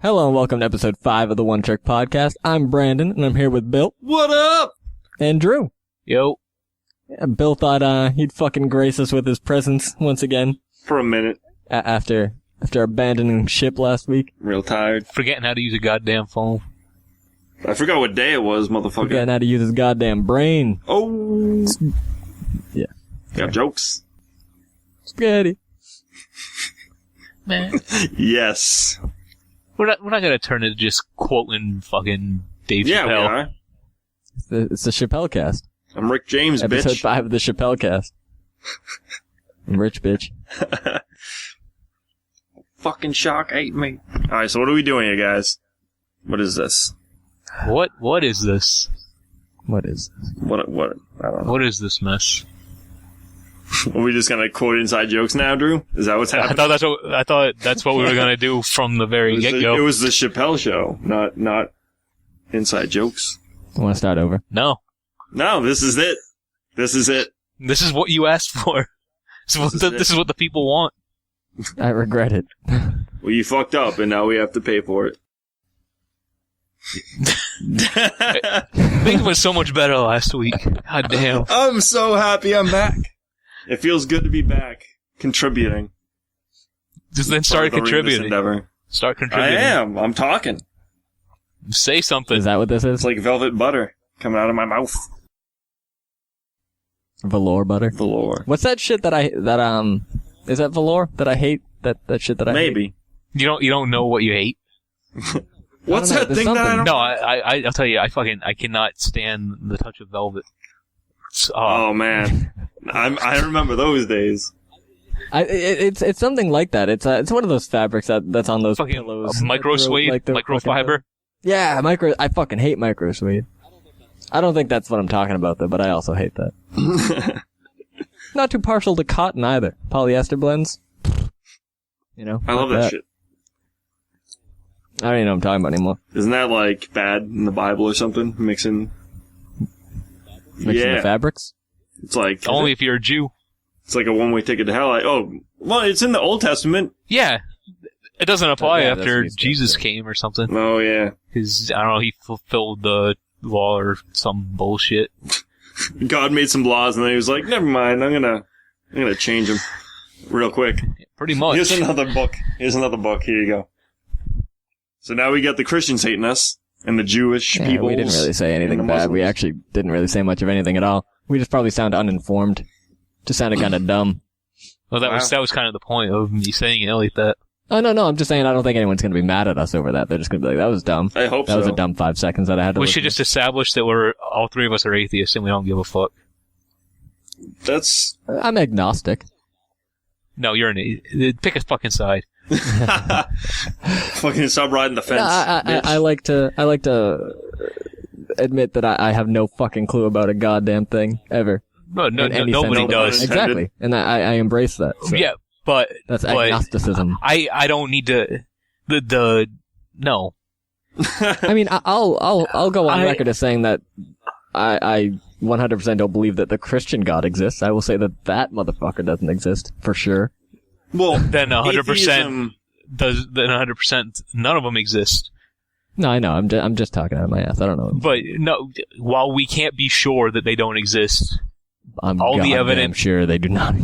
Hello and welcome to episode 5 of the One Trick Podcast. I'm Brandon, and I'm here with Bill. What up? And Drew. Yo. Yeah, Bill thought he'd fucking grace us with his presence once again. For a minute. After abandoning ship last week. Real tired. Forgetting how to use a goddamn phone. I forgot what day it was, motherfucker. Forgetting how to use his goddamn brain. Oh. Yeah. Got jokes. Spaghetti. Man. Yes. We're not gonna turn it just quoting fucking Dave Yeah, we Chappelle. are. It's the Chappelle cast. I'm Rick James, Episode bitch. 5 of the Chappelle cast. I'm rich, bitch. Fucking shark ate me. Alright, so what are we doing here, guys? What is this? What is this? What is this? What? I don't know. What is this mess? Are we just gonna quote inside jokes now, Drew? Is that what's I happening? thought that's what we were gonna do from the very It get-go. was the Chappelle show, not inside jokes. I want to start over. No. No, this is it. This is it. This is what you asked for. This is what the people want. I regret it. Well, you fucked up, and now we have to pay for it. Things were so much better last week. God damn. I'm so happy I'm back. It feels good to be back, contributing. Just then start Furthering this contributing. endeavor. Start I contributing. am. I'm talking. Say something. Is that what this is? It's like velvet butter coming out of my mouth. Velour butter? Velour. What's that shit is that velour that I hate? That shit that I hate? Maybe. You don't know what you hate? What's know, that there's thing that I something. don't... No, I'll tell you, I cannot stand the touch of velvet. Oh, man. I remember those days. It's something like that. It's one of those fabrics that's on those fucking pillows. micro suede, Like the microfiber. Yeah, I fucking hate micro suede. I don't think that's what I'm talking about though, but I also hate that. Not too partial to cotton either. Polyester blends. You know? I love that shit. I don't even know what I'm talking about anymore. Isn't that, like, bad in the Bible or something? Mixing The fabrics? It's like... Only if you're a Jew. It's like a one-way ticket to hell. Like, well, it's in the Old Testament. Yeah. It doesn't apply Yeah, after that's Jesus came or something. Oh, yeah. Because, I don't know, he fulfilled the law or some bullshit. God made some laws, and then he was like, never mind, I'm gonna change them real quick. Pretty much. Here's another book. Here you go. So now we got the Christians hating us, and the Jewish Yeah, people. we didn't really say anything bad. We actually didn't really say much of anything at all. We just probably sound uninformed. Just sounded kind of dumb. Well, that was kind of the point of me saying it like that. Oh, no, I'm just saying I don't think anyone's going to be mad at us over that. They're just going to be like, that was dumb. I hope That so. was a dumb 5 seconds that I had to We listen should to. just establish that all three of us are atheists and we don't give a fuck. That's... I'm agnostic. No, you're an atheist. Pick a fucking side. Fucking stop riding the fence. I like to admit that I have no fucking clue about a goddamn thing ever. No, In any nobody sense. does. Exactly, and I embrace that. So Yeah, but that's agnosticism. I don't need to. No. I mean, I'll go on record as saying that I 100% don't believe that the Christian God exists. I will say that motherfucker doesn't exist for sure. Well, Then 100% atheism- does. Then 100% none of them exist. No, I know. I'm just talking out of my ass. I don't know. But no, while we can't be sure that they don't exist, I'm all the goddamn evidence- sure they do not.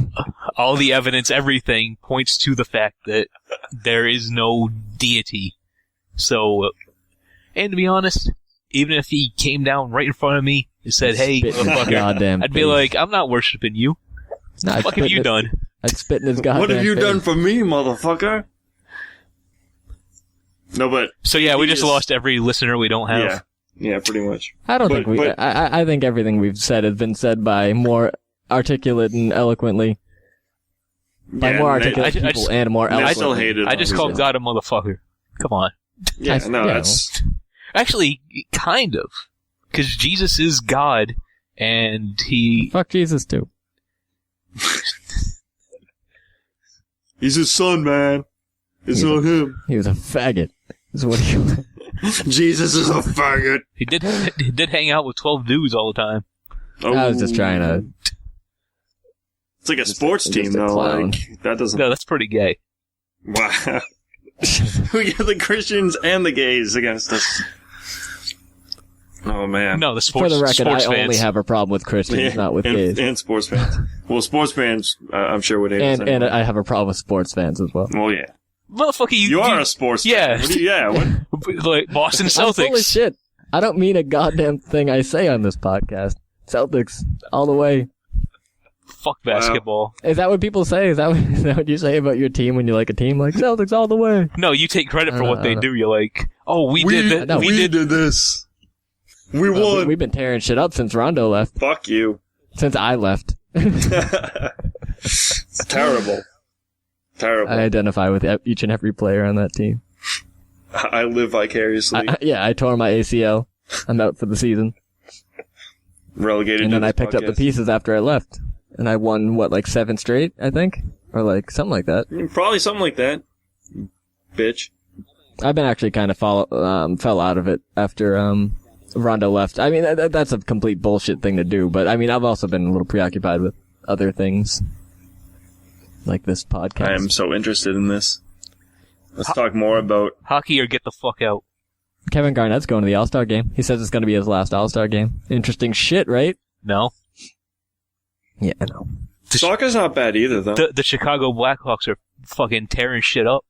all the evidence, everything points to the fact that there is no deity. So, and to be honest, even if he came down right in front of me and said, "Hey, Spit in his motherfucker," goddamn I'd be face. like, "I'm not worshiping you. No, What the fuck have you done?" I'd spit in his goddamn What have you face. done for me, motherfucker? No, but... So yeah, we He just is- lost every listener we don't have. Yeah, pretty much. I don't But- think but- I think everything we've said has been said by more articulate and eloquently. By Yeah, more and they- articulate I people and more they eloquently. still hate it. I just called God a motherfucker. Come on. Yeah, no, yeah, that's... Actually, kind of. Because Jesus is God, and he... Fuck Jesus too. He's his son, man. It's all him. He was a faggot. Is what he was. Jesus is a faggot. He did hang out with 12 dudes all the time. I was just trying to. It's like a sports just team, a though. clown. Like, that doesn't... No, that's pretty gay. Wow. We get the Christians and the gays against us. Oh, man. No, the For sports the record, sports I fans. only have a problem with Christians, not with gays. And sports fans. Well, sports fans, I'm sure would hate us And anyway. I have a problem with sports fans as well. Well, yeah. Motherfucker, You are a sports yeah. fan. What do you, yeah. What? Like Boston I'm full of Celtics. shit. I don't mean a goddamn thing I say on this podcast. Celtics, all the way. Fuck basketball. Is that what people say? Is that what you say about your team when you like a team? Like, Celtics all the way. No, you take credit for what they know. do. You're like, oh, we did that. We did this. We won. We've been tearing shit up since Rondo left. Fuck you. Since I left. It's terrible. Terrible. I identify with each and every player on that team. I live vicariously. I tore my ACL. I'm out for the season. Relegated And to then I this picked up the podcast. pieces after I left. And I won, 7 straight, I think? Or something like that. Probably something like that. Bitch. I've been actually kind of fell out of it after Rondo left. I mean, that's a complete bullshit thing to do, but I mean, I've also been a little preoccupied with other things. Like this podcast. I am so interested in this. Let's talk more about... Hockey or get the fuck out. Kevin Garnett's going to the All-Star game. He says it's going to be his last All-Star game. Interesting shit, right? No. Yeah, I know. Soccer's not bad either, though. The Chicago Blackhawks are fucking tearing shit up.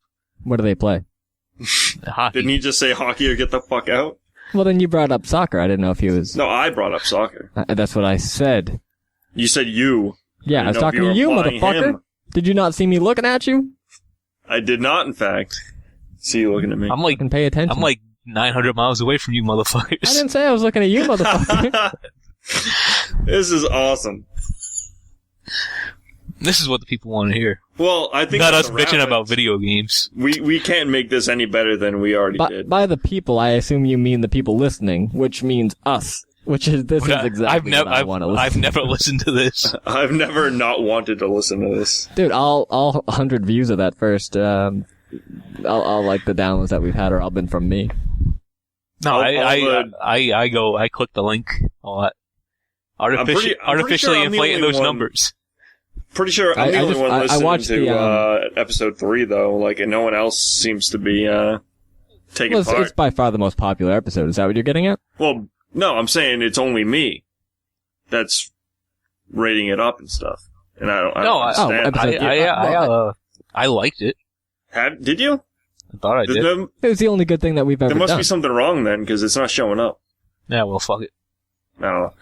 What do they play? Hockey. Didn't he just say hockey or get the fuck out? Well, then you brought up soccer. I didn't know if he was... No, I brought up soccer. That's what I said. You said you. Yeah, I was didn't know if talking to were you, implying motherfucker. him. Did you not see me looking at you? I did not, in fact. See you looking at me. I'm like Fucking pay attention. 900 miles away from you I motherfuckers. didn't say I was looking at you, motherfucker. This is awesome. This is what the people want to hear. Well, I think Not that's us a wrap bitching it. about video games. We can't make this any better than we already did. By the people, I assume you mean the people listening, which means us. Which is, this is exactly what I want to listen I've to. never listened to this. I've never not wanted to listen to this. Dude, all 100 views of that first, all like the downloads that we've had are all been from me. No, I'll I click the link a lot. I'm pretty Artificially sure I'm the inflating only those one- numbers. Pretty sure I'm the only one I listening watched to episode 3, though. And no one else seems to be taking Well, part. it's by far the most popular episode. Is that what you're getting at? Well, no, I'm saying it's only me that's rating it up and stuff. And I don't understand. I liked it. Did you? I thought I did. There It was the only good thing that we've ever must done. be something wrong then, because it's not showing up. Yeah, well, fuck it. I don't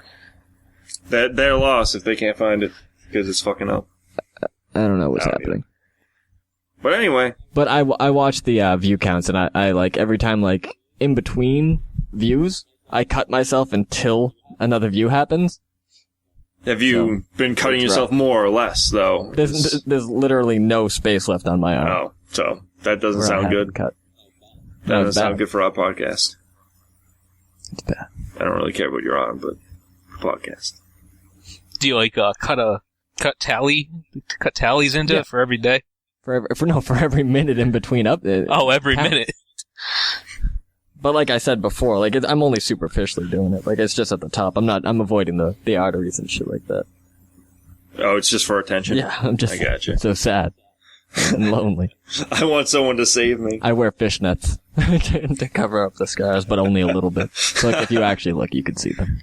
know. They're lost if they can't find it, because it's fucking up. I don't know what's I don't happening. But anyway, But I watched the view counts, and I like every time, like, in between views, I cut myself until another view happens. have you been cutting it's yourself rough. more or less, though? There's literally no space left on my arm. Oh, so that doesn't where I sound haven't good. Cut. That No, doesn't it's sound bad. good for our podcast. It's bad. I don't really care about your arm, but podcast. Do you like cut tallies into Yeah. it for every day? For every minute in between up. Oh, every Counts. minute. But like I said before, like I'm only superficially doing it. Like it's just at the top. I'm avoiding the arteries and shit like that. Oh, it's just for attention. Yeah, I'm just I gotcha. so sad and lonely. I want someone to save me. I wear fishnets to cover up the scars, but only a little bit. So like if you actually look, you can see them.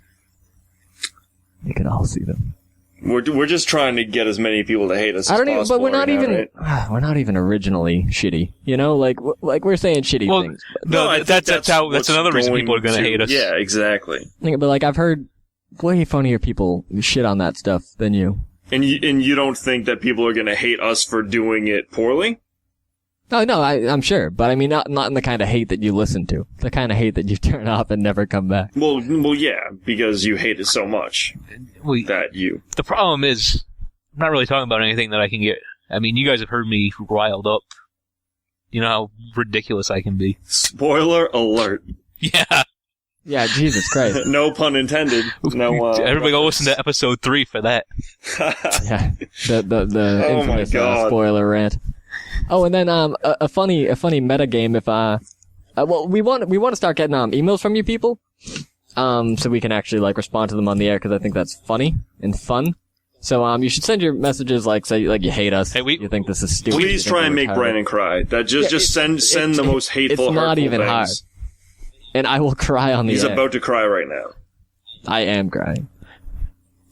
You can all see them. We're just trying to get as many people to hate us. I don't as even, possible but we're not right now, even, right? we're not even originally shitty. You know, like we're saying shitty Well, things. no, I think that's what's another reason going people are going to hate us. Yeah, exactly. But like I've heard way funnier people shit on that stuff than you. And you don't think that people are going to hate us for doing it poorly? No, I'm sure, but I mean not in the kind of hate that you listen to. The kind of hate that you turn off and never come back. Well, yeah, because you hate it so much that you. The problem is, I'm not really talking about anything that I can get. I mean, you guys have heard me riled up. You know how ridiculous I can be. Spoiler alert. Yeah. Yeah, Jesus Christ. No pun intended. No. Everybody go listen to episode 3 for that. Yeah, the Oh my infamous God. spoiler rant. Oh, and then a funny meta game. If well, we want to start getting emails from you people, so we can actually like respond to them on the air because I think that's funny and fun. So you should send your messages say you hate us. Hey, you think this is stupid. Please try and make Brandon cry. That just send the most hateful. It's not even things. hard. And I will cry on the He's air. about to cry right now. I am crying.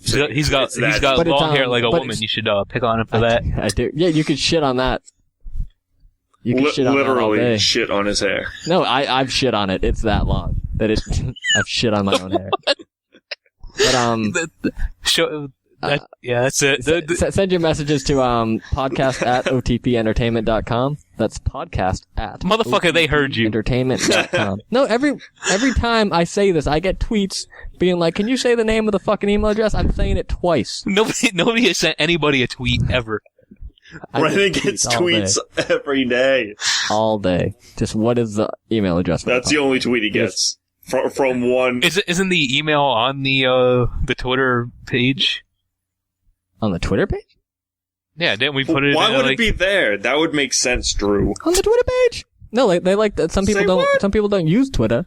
He's got But long hair like a but woman. You should pick on him for that. I do. Yeah, you could shit on that. You could shit on that all literally day. shit on his hair. No, I've shit on it. It's that long that it. I've shit on my own hair. But that's it. Send your messages to podcast@otpentertainment.com. That's podcast at Motherfucker, they heard you. entertainment.com. No, every time I say this, I get tweets being like, "Can you say the name of the fucking email address?" I'm saying it twice. Nobody has sent anybody a tweet ever. Brandon gets tweets every day. All day. Just what is the email address? That's the only tweet he gets from one. Isn't the email on the Twitter page? On the Twitter page? Yeah, didn't we put it? Why would it be there? That would make sense, Drew. On the Twitter page? No, they like that. Some people Say don't. what? Some people don't use Twitter.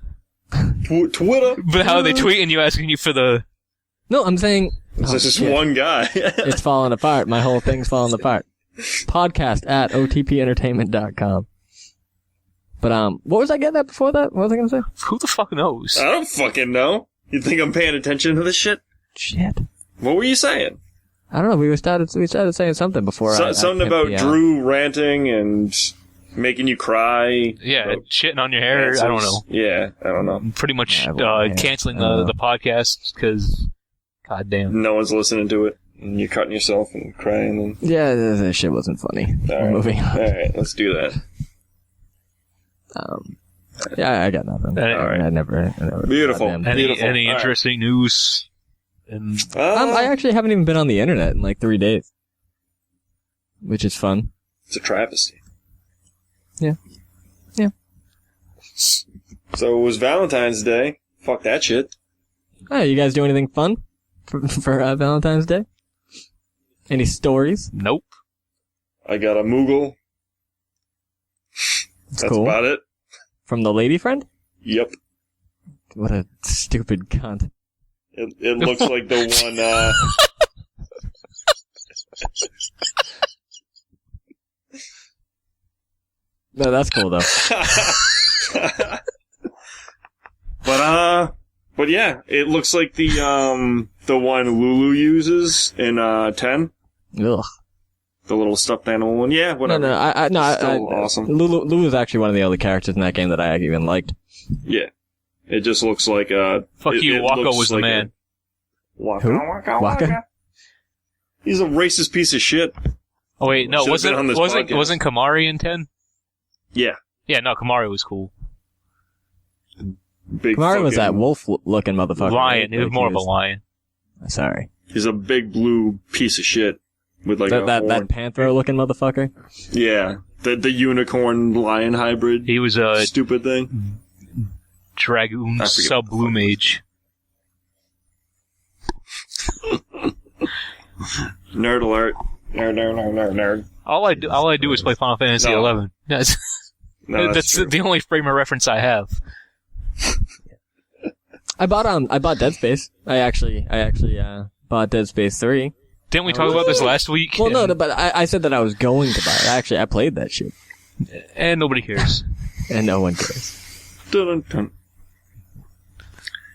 Twitter. But how are they tweeting you, asking you for the? No, I'm saying There's just one guy. it's falling apart. My whole thing's falling apart. Podcast@otpentertainment.com. But what was I getting at before that? What was I gonna say? Who the fuck knows? I don't fucking know. You think I'm paying attention to this shit? Shit. What were you saying? I don't know. We started saying something before. Something about Drew ranting and making you cry. Yeah, about shitting on your hair. answers. I don't know. Yeah, I don't know. Pretty much Yeah, canceling I don't know. the podcast because, goddamn. No one's listening to it. And you're cutting yourself and crying. And... Yeah, that shit wasn't funny. All right. Moving on. All right, let's do that. Yeah, I got nothing. All right. I never. Beautiful. goddamn. Beautiful. Any All right. interesting news? And I actually haven't even been on the internet in 3 days, which is fun. It's a travesty. Yeah. So it was Valentine's Day. Fuck that shit. Hey, you guys do anything fun for Valentine's Day? Any stories? nope. I got a Moogle. That's cool. about it. From the lady friend? Yep. What a stupid cunt. It looks like the one, No, that's cool though. But yeah, it looks like the one Lulu uses in 10. Ugh. The little stuffed animal one. Yeah, whatever. Still awesome. Lulu is actually one of the only characters in that game that I even liked. Yeah. It just looks like Fuck you, Waka was the man. Waka, Who? Waka, Waka? Waka. He's a racist piece of shit. Oh wait, no, Should've been on this podcast. wasn't Kamari in 10? Yeah. Yeah, no, Kamari was cool. Big Kamari was that fucking- wolf-looking motherfucker. Lion, right? he was Like, more of a lion. Sorry. He's a big blue piece of shit with like a That horn. panther-looking motherfucker. Yeah, the unicorn lion hybrid. He was a Stupid thing. Dragoon I forget sub blue mage. Nerd alert. Nerd. All I do is play Final Fantasy No. XI. That's No, that's true. the only frame of reference I have. I bought Dead Space. I actually bought Dead Space 3. Didn't we talk about this last week? Well, no, but I said that I was going to buy it. Actually, I played that shit. And nobody cares. And no one cares. Dun, dun.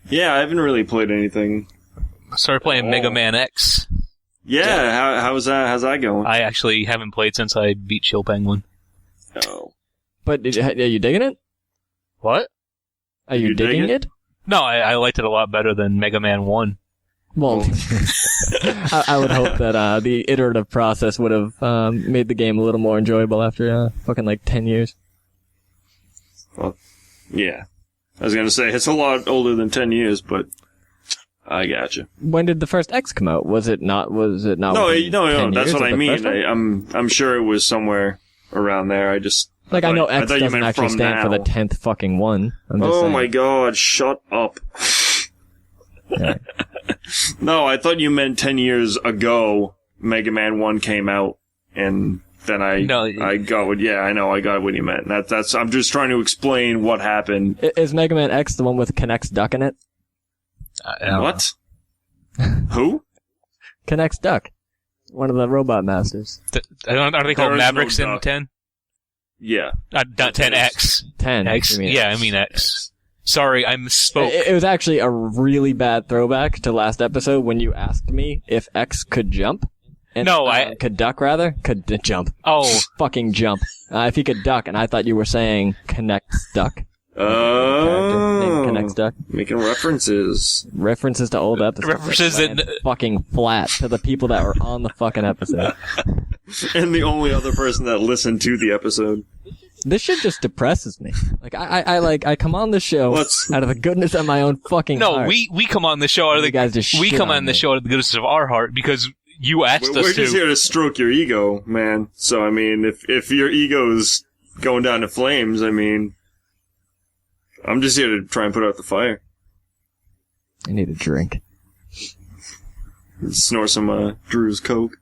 Yeah, I haven't really played anything. I started playing Mega Man X. Yeah, how's that going? I actually haven't played since I beat Chill Penguin. Oh. But are you digging it? What? Are you You dig digging it? it? No, I liked it a lot better than Mega Man 1. Well, I would hope that the iterative process would have made the game a little more enjoyable after fucking 10 years. Well, yeah. I was gonna say, it's a lot older than 10 years, but I gotcha. When did the first X come out? Was it not? No, within no, 10 that's years what of I the mean. first one? I'm sure it was somewhere around there. I just... I know I X thought you doesn't meant actually from stand for the now. 10th fucking one. I'm just Oh saying. my god, shut up. Yeah. No, I thought you meant 10 years ago Mega Man 1 came out, and then I got what, yeah, I know, I got what you meant. That's, I'm just trying to explain what happened. Is Mega Man X the one with Kinex Duck in it? I don't know. What? Who? Kinex Duck. One of the robot masters. Are they called Mavericks in 10? Yeah. Not 10X. 10. X. Yeah, I mean X. Sorry, I misspoke. It was actually a really bad throwback to last episode when you asked me if X could jump. And, could duck, rather. Could jump. Oh. Fucking jump. If he could duck, and I thought you were saying Kinex Duck. Oh. Kinex Duck. Making references. References to old episodes. References that fucking flat to the people that were on the fucking episode. And the only other person that listened to the episode. This shit just depresses me. Like I come on the show out of the goodness of my own fucking heart. No, we come on the show out of the show out of the goodness of our heart because you asked us to. We're just here to stroke your ego, man. So I mean, if your ego's going down to flames, I mean, I'm just here to try and put out the fire. I need a drink. Snort some Drew's Coke.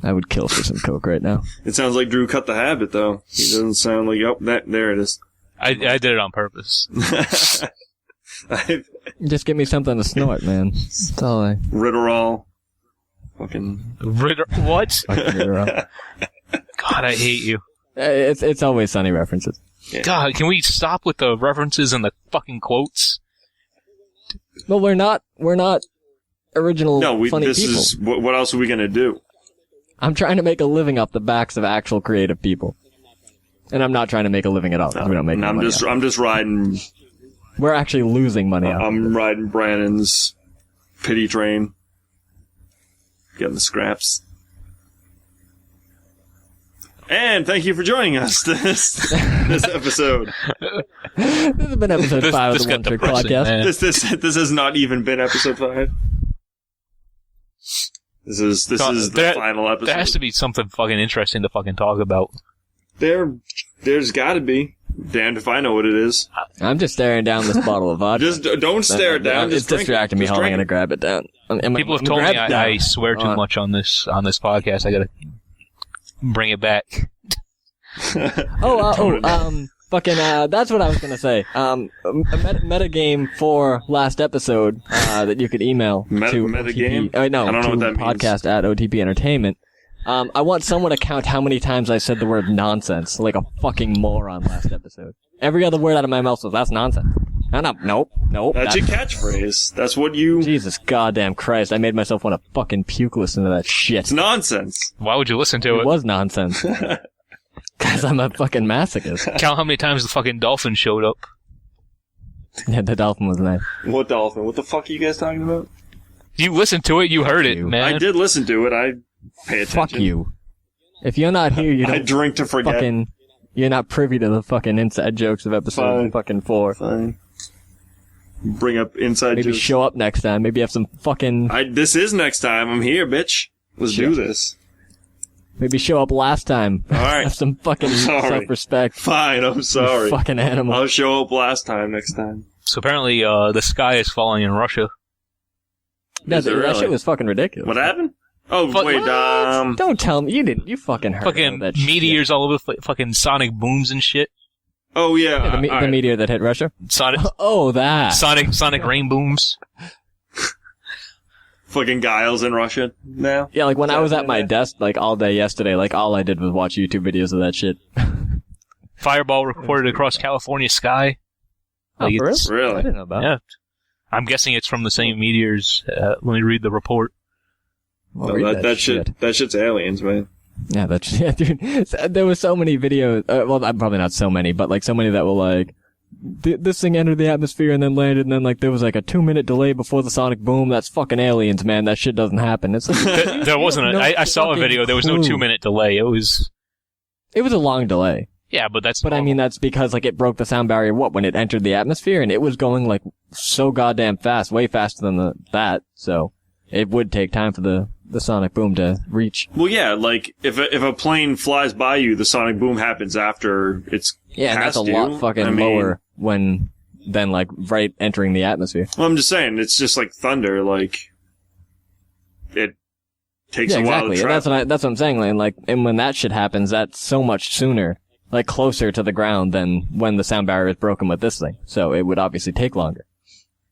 I would kill for some Coke right now. It sounds like Drew cut the habit, though. He doesn't sound like, there it is. I did it on purpose. Just give me something to snort, man. That's all I... Ritterall. Fucking... What? Fucking Ritterall. God, I hate you. It's always Sunny references. Yeah. God, can we stop with the references and the fucking quotes? Well, we're not original funny people. Is... What else are we gonna do? I'm trying to make a living off the backs of actual creative people. And I'm not trying to make a living at all. We don't make any money. I'm just riding... We're actually losing money out. I'm riding Brandon's pity train. Getting the scraps. And thank you for joining us this episode. This has been episode 5 of the One Trick Podcast. Man. This has not even been episode 5. This is the final episode. There has to be something fucking interesting to fucking talk about. There's got to be. Damned if I know what it is. I'm just staring down this bottle of vodka. Just don't stare it down. It's distracting me. Hold on, I'm gonna grab it down. People have told me I swear too much on this podcast. I gotta bring it back. Fucking, that's what I was gonna say. A metagame for last episode, that you could email to metagame? OTP. No, I don't know what that podcast at OTP Entertainment. I want someone to count how many times I said the word nonsense, like a fucking moron last episode. Every other word out of my mouth was, that's nonsense. Nope. That's your catchprise. That's what you... Jesus goddamn Christ, I made myself want to fucking puke listening to that shit. It's nonsense. Why would you listen to it? It was nonsense. Because I'm a fucking masochist. Count how many times the fucking dolphin showed up. Yeah, the dolphin was nice. What dolphin? What the fuck are you guys talking about? You listened to it, you heard it, man. I did listen to it, I pay attention. Fuck you. If you're not here, you don't... I drink to forget. You're not privy to the fucking inside jokes of episode fucking 4. Fine. Bring up inside jokes. Maybe show up next time. Maybe have some fucking... This is next time. I'm here, bitch. Let's do this. Maybe show up last time. Alright. Have some fucking self-respect. Fine, I'm sorry. You fucking animal. I'll show up last time next time. So apparently, the sky is falling in Russia. That shit was fucking ridiculous. What happened? Oh, wait, Don't tell me. You didn't. You fucking heard fucking that meteors shit. all over fucking sonic booms and shit. Oh, yeah. The meteor that hit Russia? Sonic. Oh, that. Sonic rain booms. Fucking Giles in Russia now? Yeah, like when I was at my desk, like all day yesterday, like all I did was watch YouTube videos of that shit. Fireball reported across California sky. Like for real? Really? I didn't know about it. Yeah. I'm guessing it's from the same meteors. Let me read the report. That shit's aliens, man. Yeah, dude. There were so many videos. Well, probably not so many, but like so many that were like, this thing entered the atmosphere and then landed, and then like there was like a 2-minute delay before the sonic boom. That's fucking aliens, man. That shit doesn't happen. It's like, there wasn't. I saw a video. There was no 2-minute delay. It was a long delay. Yeah, but that's. But I mean, that's because like it broke the sound barrier. When it entered the atmosphere, and it was going like so goddamn fast, way faster than that. So it would take time for the sonic boom to reach. Well, yeah, like if a plane flies by you, the sonic boom happens after it's and that's a lot fucking lower than like right entering the atmosphere. Well, I'm just saying, it's just like thunder. Like it takes a while to travel. And that's what I'm saying. Like, and when that shit happens, that's so much sooner, like closer to the ground than when the sound barrier is broken with this thing. So it would obviously take longer.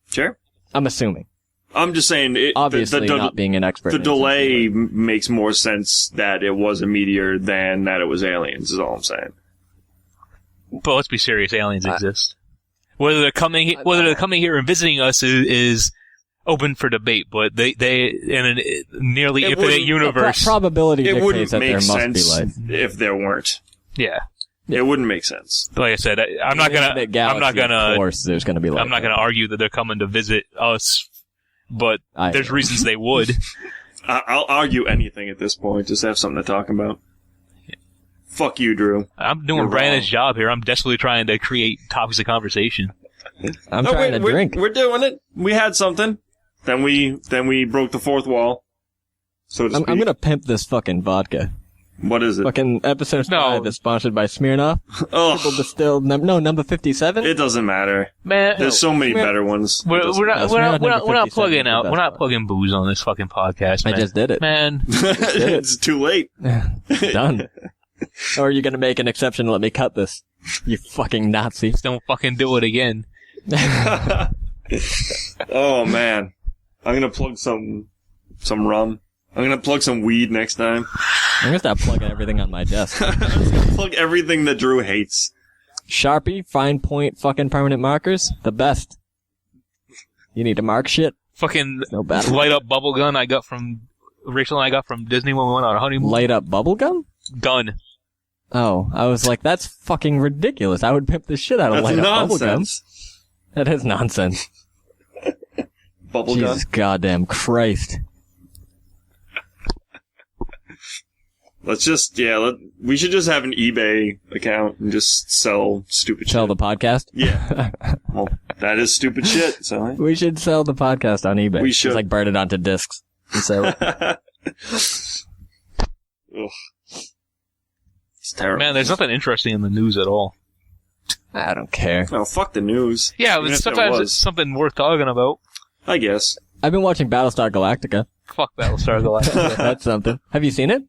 Sure. I'm assuming. I'm just saying, obviously not being an expert. The delay makes more sense that it was a meteor than that it was aliens. Is all I'm saying. But let's be serious, aliens exist. Whether they're coming here and visiting us is open for debate, but they in a nearly infinite universe, probability dictates that there must be life. If there weren't. Yeah. It wouldn't make sense. Like I said, I'm not gonna. Of course, there's gonna be life. I'm not gonna argue that they're coming to visit us, but there's reasons they would. I'll argue anything at this point. Just have something to talk about. Yeah. Fuck you, Drew. I'm doing Brandon's job here. I'm desperately trying to create topics of conversation. I'm trying to drink. We're doing it. We had something. Then we broke the fourth wall. So to speak. I'm gonna pimp this fucking vodka. What is it? Fucking episode 5 is sponsored by Smirnoff. Oh. Triple distilled, number 57? It doesn't matter. Man, there's so many better ones. We're not plugging booze on this fucking podcast, man. I just did it. Man. It's too late. Done. Or are you gonna make an exception and let me cut this? You fucking Nazi. Just don't fucking do it again. Oh man. I'm gonna plug some rum. I'm gonna plug some weed next time. I'm gonna start plugging everything on my desk. I'm gonna plug everything that Drew hates. Sharpie, fine point, fucking permanent markers, the best. You need to mark shit. Fucking light up bubble gun Rachel and I got from Disney when we went on a honeymoon. Light up bubble gum? Gun. Oh, I was like, that's fucking ridiculous. I would pimp the shit out of light up bubble gum. That is nonsense. Bubble gun? Jesus goddamn Christ. Let's just, we should just have an eBay account and just sell stupid shit. Sell the podcast? Yeah. Well, that is stupid shit, so. We should sell the podcast on eBay. We should. Just like burn it onto discs. And sell it. Ugh. It's terrible. Man, there's nothing interesting in the news at all. I don't care. Oh, fuck the news. Yeah, but sometimes it's something worth talking about. I guess. I've been watching Battlestar Galactica. Fuck Battlestar Galactica. That's something. Have you seen it?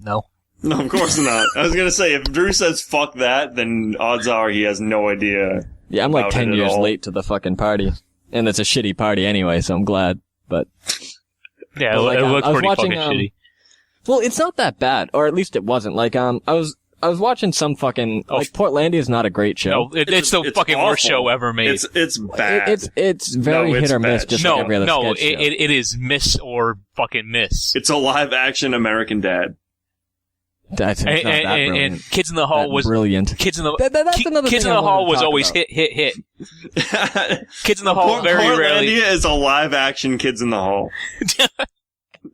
No. No, of course not. I was gonna say, if Drew says fuck that, then odds are he has no idea. Yeah, I'm like 10 years late to the fucking party. And it's a shitty party anyway, so I'm glad. But. Yeah, it looks pretty fucking shitty. Well, it's not that bad. Or at least it wasn't. Like, I was watching some fucking, like, Portlandia is not a great show. No, it's the fucking awful. Worst show ever made. It's bad. It's very hit or miss, just like every other sketch show. It is miss or fucking miss. It's a live action American Dad. That's not that brilliant. And Kids in the Hall was brilliant. Kids in the that's another Kids in the Hall was always hit. Kids in the Hall very rarely. Portlandia is a live action Kids in the Hall.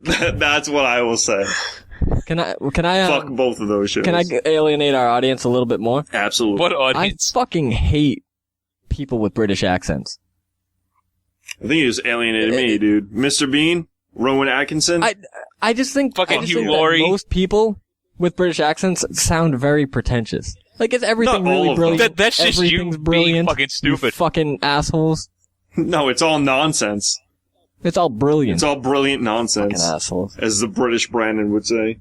That's what I will say. Can I fuck both of those shows? Can I alienate our audience a little bit more? Absolutely. What audience? I fucking hate people with British accents. I think you just alienated me, dude. Mr. Bean, Rowan Atkinson. I just think fucking Hugh that Laurie. Most people with British accents sound very pretentious. Like, is everything really brilliant? That's just you being fucking stupid. You fucking assholes. No, it's all nonsense. It's all brilliant. It's all brilliant nonsense. Fucking assholes. As the British Brandon would say.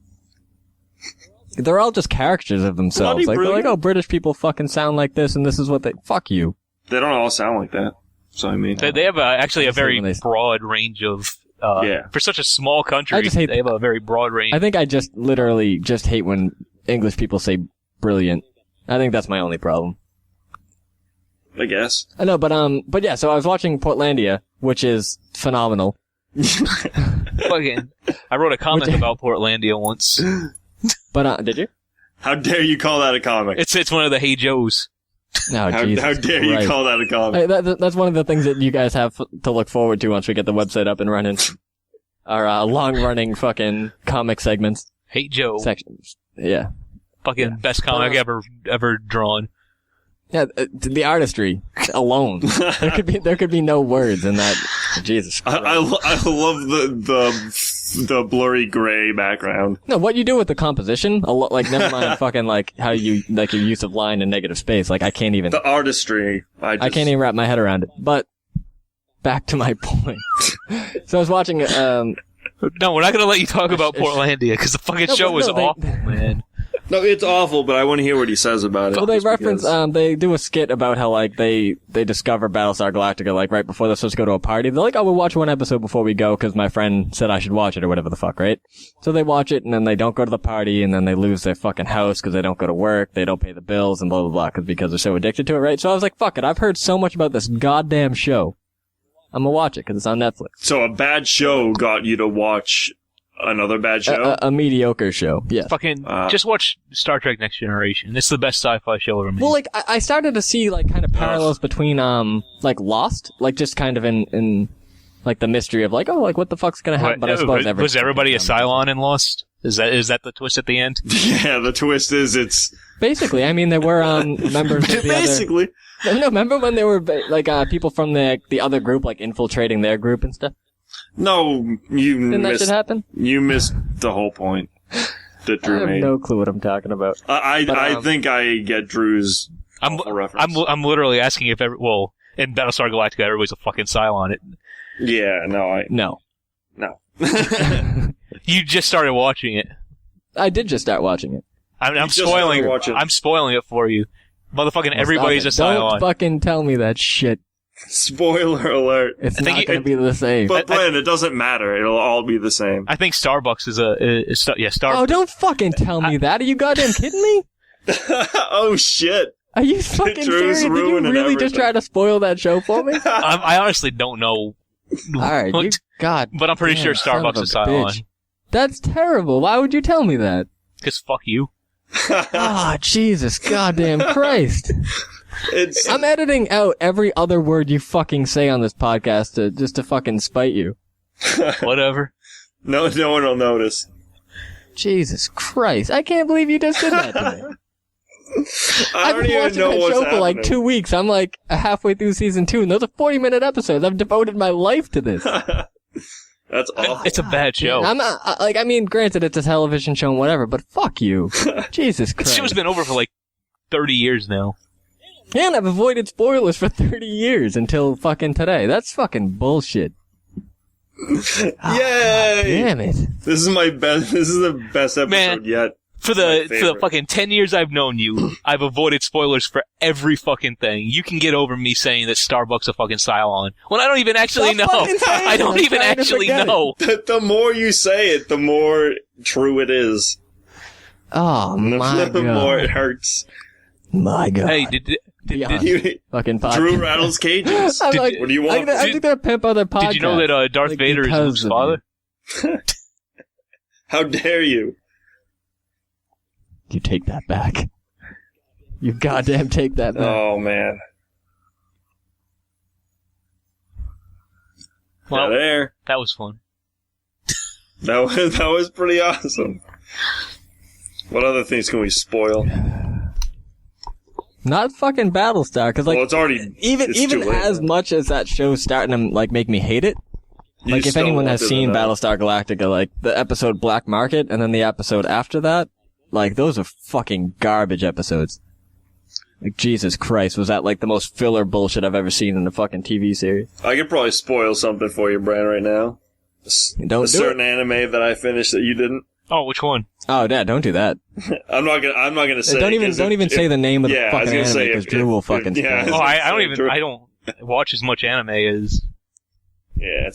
They're all just caricatures of themselves. Like, they're like, oh, British people fucking sound like this, and this is what they... Fuck you. They don't all sound like that. So, I mean... They have actually a very broad range of... For such a small country, they have a very broad range. I think I just literally just hate when English people say brilliant. I think that's my only problem. I guess. I know, but yeah, so I was watching Portlandia, which is phenomenal. Fucking, I wrote a comic about Portlandia once. But, did you? How dare you call that a comic? It's one of the Hey Joes. No, how dare you call that a comic? Hey, that's one of the things that you guys have to look forward to once we get the website up and running. Our long-running fucking comic segments. Hey Joe. Sections. Yeah. Fucking best comic ever drawn. Yeah, the artistry alone. there could be no words in that. Jesus Christ. I love the blurry gray background. No, what you do with the composition, like never mind fucking like how you like your use of line and negative space. Like I can't even. The artistry. I can't even wrap my head around it. But back to my point. So I was watching. No, we're not gonna let you talk about Portlandia because the fucking show was awful, man. No, it's awful, but I want to hear what he says about it. Well, they reference, they do a skit about how, like, they discover Battlestar Galactica, like, right before they're supposed to go to a party. They're like, oh, we'll watch one episode before we go, because my friend said I should watch it, or whatever the fuck, right? So they watch it, and then they don't go to the party, and then they lose their fucking house, because they don't go to work, they don't pay the bills, and blah, blah, blah, because they're so addicted to it, right? So I was like, fuck it, I've heard so much about this goddamn show. I'm gonna watch it, because it's on Netflix. So a bad show got you to watch another bad show? A mediocre show, yeah. Fucking, just watch Star Trek Next Generation. It's the best sci-fi show ever made. Well, like, I started to see, like, kind of parallels between, like, Lost, like, just kind of in, like, the mystery of, like, oh, like, what the fuck's gonna happen? But I suppose was everybody a Cylon in Lost? Is that the twist at the end? Yeah, the twist is it's... Basically, I mean, there were, members of the Basically. No, remember when there were, like, people from the other group, like, infiltrating their group and stuff? No, Didn't that shit happen? You missed the whole point that Drew made. I have no clue what I'm talking about. I think I get Drew's reference. I'm literally asking if in Battlestar Galactica everybody's a fucking Cylon. Yeah, no. You just started watching it. I did just start watching it. I'm spoiling it for you. Motherfucking everybody's a Cylon. Don't fucking tell me that shit. Spoiler alert. It's not going to be the same. But Brian, it doesn't matter. It'll all be the same. I think Starbucks is Starbucks. Oh, don't fucking tell me that. Are you goddamn kidding me? Oh shit. Are you fucking serious? Did you really just try to spoil that show for me? I honestly don't know. Alright, but I'm pretty sure Starbucks is Cylon. Bitch. That's terrible. Why would you tell me that? Because fuck you. Jesus goddamn Christ. I'm editing out every other word you fucking say on this podcast just to fucking spite you. Whatever. No one will notice. Jesus Christ. I can't believe you just did that to me. I've been watching that show for like 2 weeks. I'm like halfway through season 2, and those are 40-minute episodes. I've devoted my life to this. That's awful. It's a bad show. I'm not, I mean, granted, it's a television show and whatever, but fuck you. Jesus Christ. This show's been over for like 30 years now. And I've avoided spoilers for 30 years until fucking today. That's fucking bullshit. Yay! Damn it. This is the best episode yet. For the fucking 10 years I've known you, I've avoided spoilers for every fucking thing. You can get over me saying that Starbucks a fucking Cylon. When I don't even actually know. I don't even actually know. The more you say it, the more true it is. Oh, my God. The more it hurts. My God. Hey, did you fucking podcast. Drew rattles cages. What do you want? I'm just gonna pimp other podcasts. Did you know that Darth Vader is Luke's father? How dare you? You take that back. You goddamn take that back. Oh, man. Well, there. That was fun. That was pretty awesome. What other things can we spoil? Not fucking Battlestar, because like, well, it's already even as much as that show's starting to like make me hate it. Like, if anyone has seen Battlestar Galactica, like the episode Black Market and then the episode after that, like those are fucking garbage episodes. Like, Jesus Christ, was that like the most filler bullshit I've ever seen in a fucking TV series? I could probably spoil something for you, Brian, right now. A certain anime that I finished that you didn't. Oh, which one? Oh, Dad, don't do that. I'm not gonna say. Don't even say the name of the fucking anime because Drew will fucking. Yeah, I don't watch as much anime as. Yeah,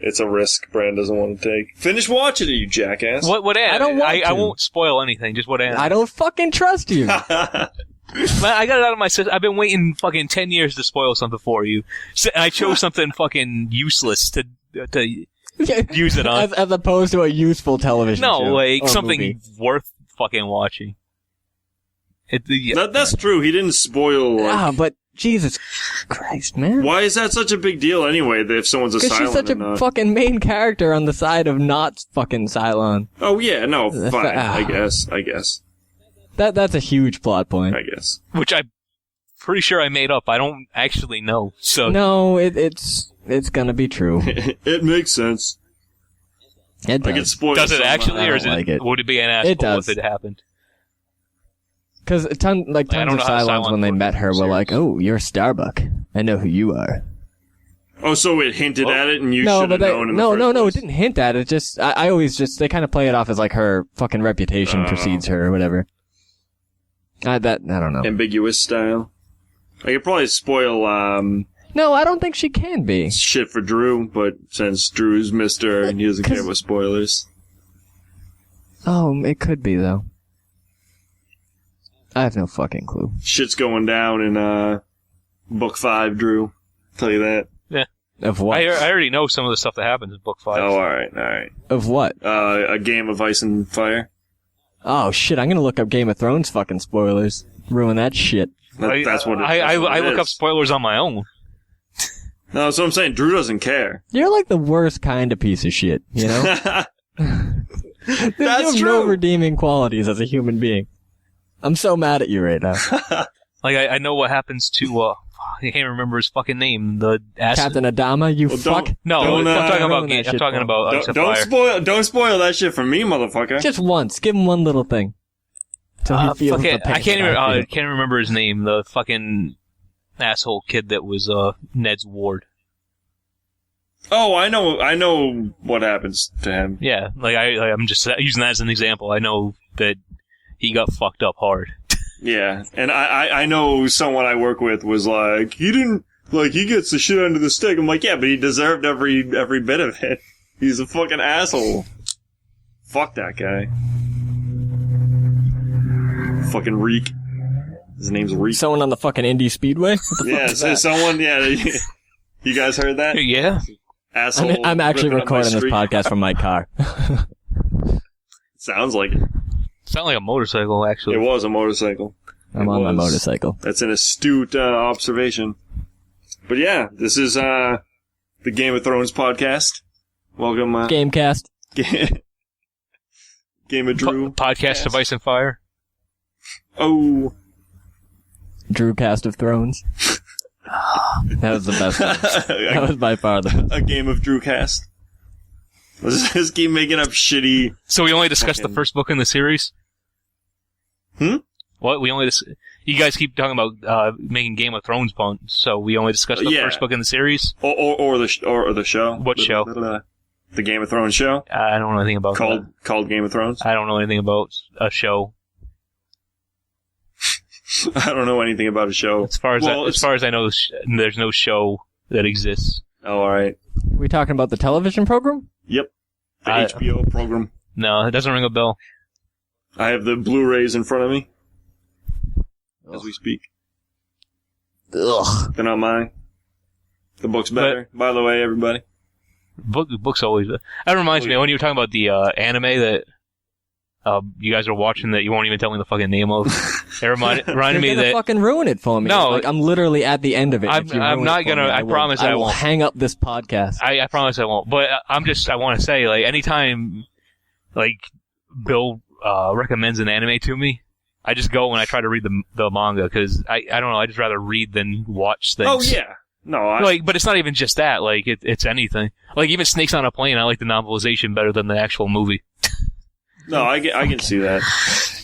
it's a risk Brand doesn't want to take. Finish watching it, you jackass. What anime? I don't want to. I won't spoil anything. Just what anime? I don't fucking trust you. I got it out of my system. I've been waiting fucking 10 years to spoil something for you. So I chose something fucking useless to use it on. As opposed to a useful television show. No, like something movie. worth fucking watching. That's true. He didn't spoil. But Jesus Christ, man. Why is that such a big deal anyway? That if someone's a Cylon, because she's such a fucking main character on the side of not fucking Cylon. Oh yeah, no, fine. I guess. That's a huge plot point. I guess. Which I'm pretty sure I made up. I don't actually know. So no, it's gonna be true. It makes sense. It does. I get spoiled. Does it actually, or would it be an asshole it does. if it happened? Because tons of Cylons, when they met her, were like, "Oh, you're Starbuck. I know who you are." Oh, so it hinted at it, and you should have known. No, it didn't hint at it. Just I always they kind of play it off as like her fucking reputation precedes her or whatever. I don't know. Ambiguous style. I could probably spoil, No, I don't think she can be. shit for Drew, but since Drew's Mr. and he doesn't care about spoilers. Oh, it could be, though. I have no fucking clue. Shit's going down in, Book 5, Drew. Tell you that. Yeah. Of what? I already know some of the stuff that happens in Book 5. Oh, alright. Of what? A Game of Ice and Fire. Oh, shit, I'm gonna look up Game of Thrones fucking spoilers. Ruin that shit. That's what it I look is. up spoilers on my own. No, that's what I'm saying. Drew doesn't care. You're like the worst kind of piece of shit, you know? That's you have true. no redeeming qualities as a human being. I'm so mad at you right now. Like, I know what happens to, I can't remember his fucking name. The ass. Captain Adama, you Well, fuck. No, Don't, I'm talking about ruin that I'm shit talking for about Ice and Don't Fire. spoil that shit for me, motherfucker. Just once. Give him one little thing. So he feels the pain. I can't even. that I I feel. can't remember his name. The fucking asshole kid that was Ned's ward. Oh, I know what happens to him. Yeah, like I'm just using that as an example. I know that he got fucked up hard. Yeah, and I know someone I work with was like, he gets the shit under the stick. I'm like, yeah, but he deserved every bit of it. He's a fucking asshole. Fuck that guy. Fucking Reek. His name's Reek. Someone on the fucking Indy Speedway? What the Yeah, fuck is that? someone, yeah. You guys heard that? Yeah, Asshole. I'm actually ripping up my recording this street. podcast from my car. Sounds like it. sounded like a motorcycle actually. It was a motorcycle. I'm on my motorcycle. That's an astute observation. But yeah, this is the Game of Thrones podcast. Welcome, Gamecast. Game of Drew. Podcast of Ice and Fire. Oh. Drewcast of Thrones. That was the best one. That was by far the best. A Game of Drewcast. Let's just keep making up shitty... So we only discussed the first book in the series. What we only you guys keep talking about making Game of Thrones puns, so we only discussed the first book in the series, or the show. What show? The Game of Thrones show. I don't know anything about called Game of Thrones. I don't know anything about a show. I don't know anything about a show. As far as I know, there's no show that exists. Oh, all right. We talking about the television program? Yep. The HBO program. No, it doesn't ring a bell. I have the Blu-rays in front of me as we speak. Ugh. They're not mine. The book's better, by the way, everybody. Book's always. That reminds me when you were talking about the anime that you guys are watching that you won't even tell me the fucking name of. It reminded me that fucking ruin it for me. No, like, I'm literally at the end of it. I'm not gonna. I promise I won't. Hang up this podcast. I promise I won't. But I want to say, like, anytime, like, Bill recommends an anime to me, I just go and I try to read the manga because I don't know. I just rather read than watch things. Oh yeah. No, but it's not even just that. Like, it's anything. Like, even Snakes on a Plane, I like the novelization better than the actual movie. No, I can see that.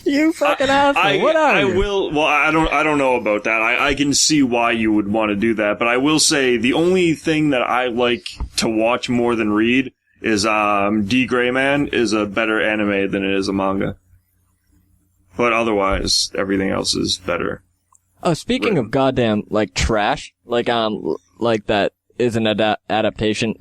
You fucking asshole. What are you? Well, I don't know about that. I can see why you would want to do that, but I will say the only thing that I like to watch more than read is D. Gray Man is a better anime than it is a manga. But otherwise, everything else is better. Oh, speaking of goddamn, like, trash, like that is an adaptation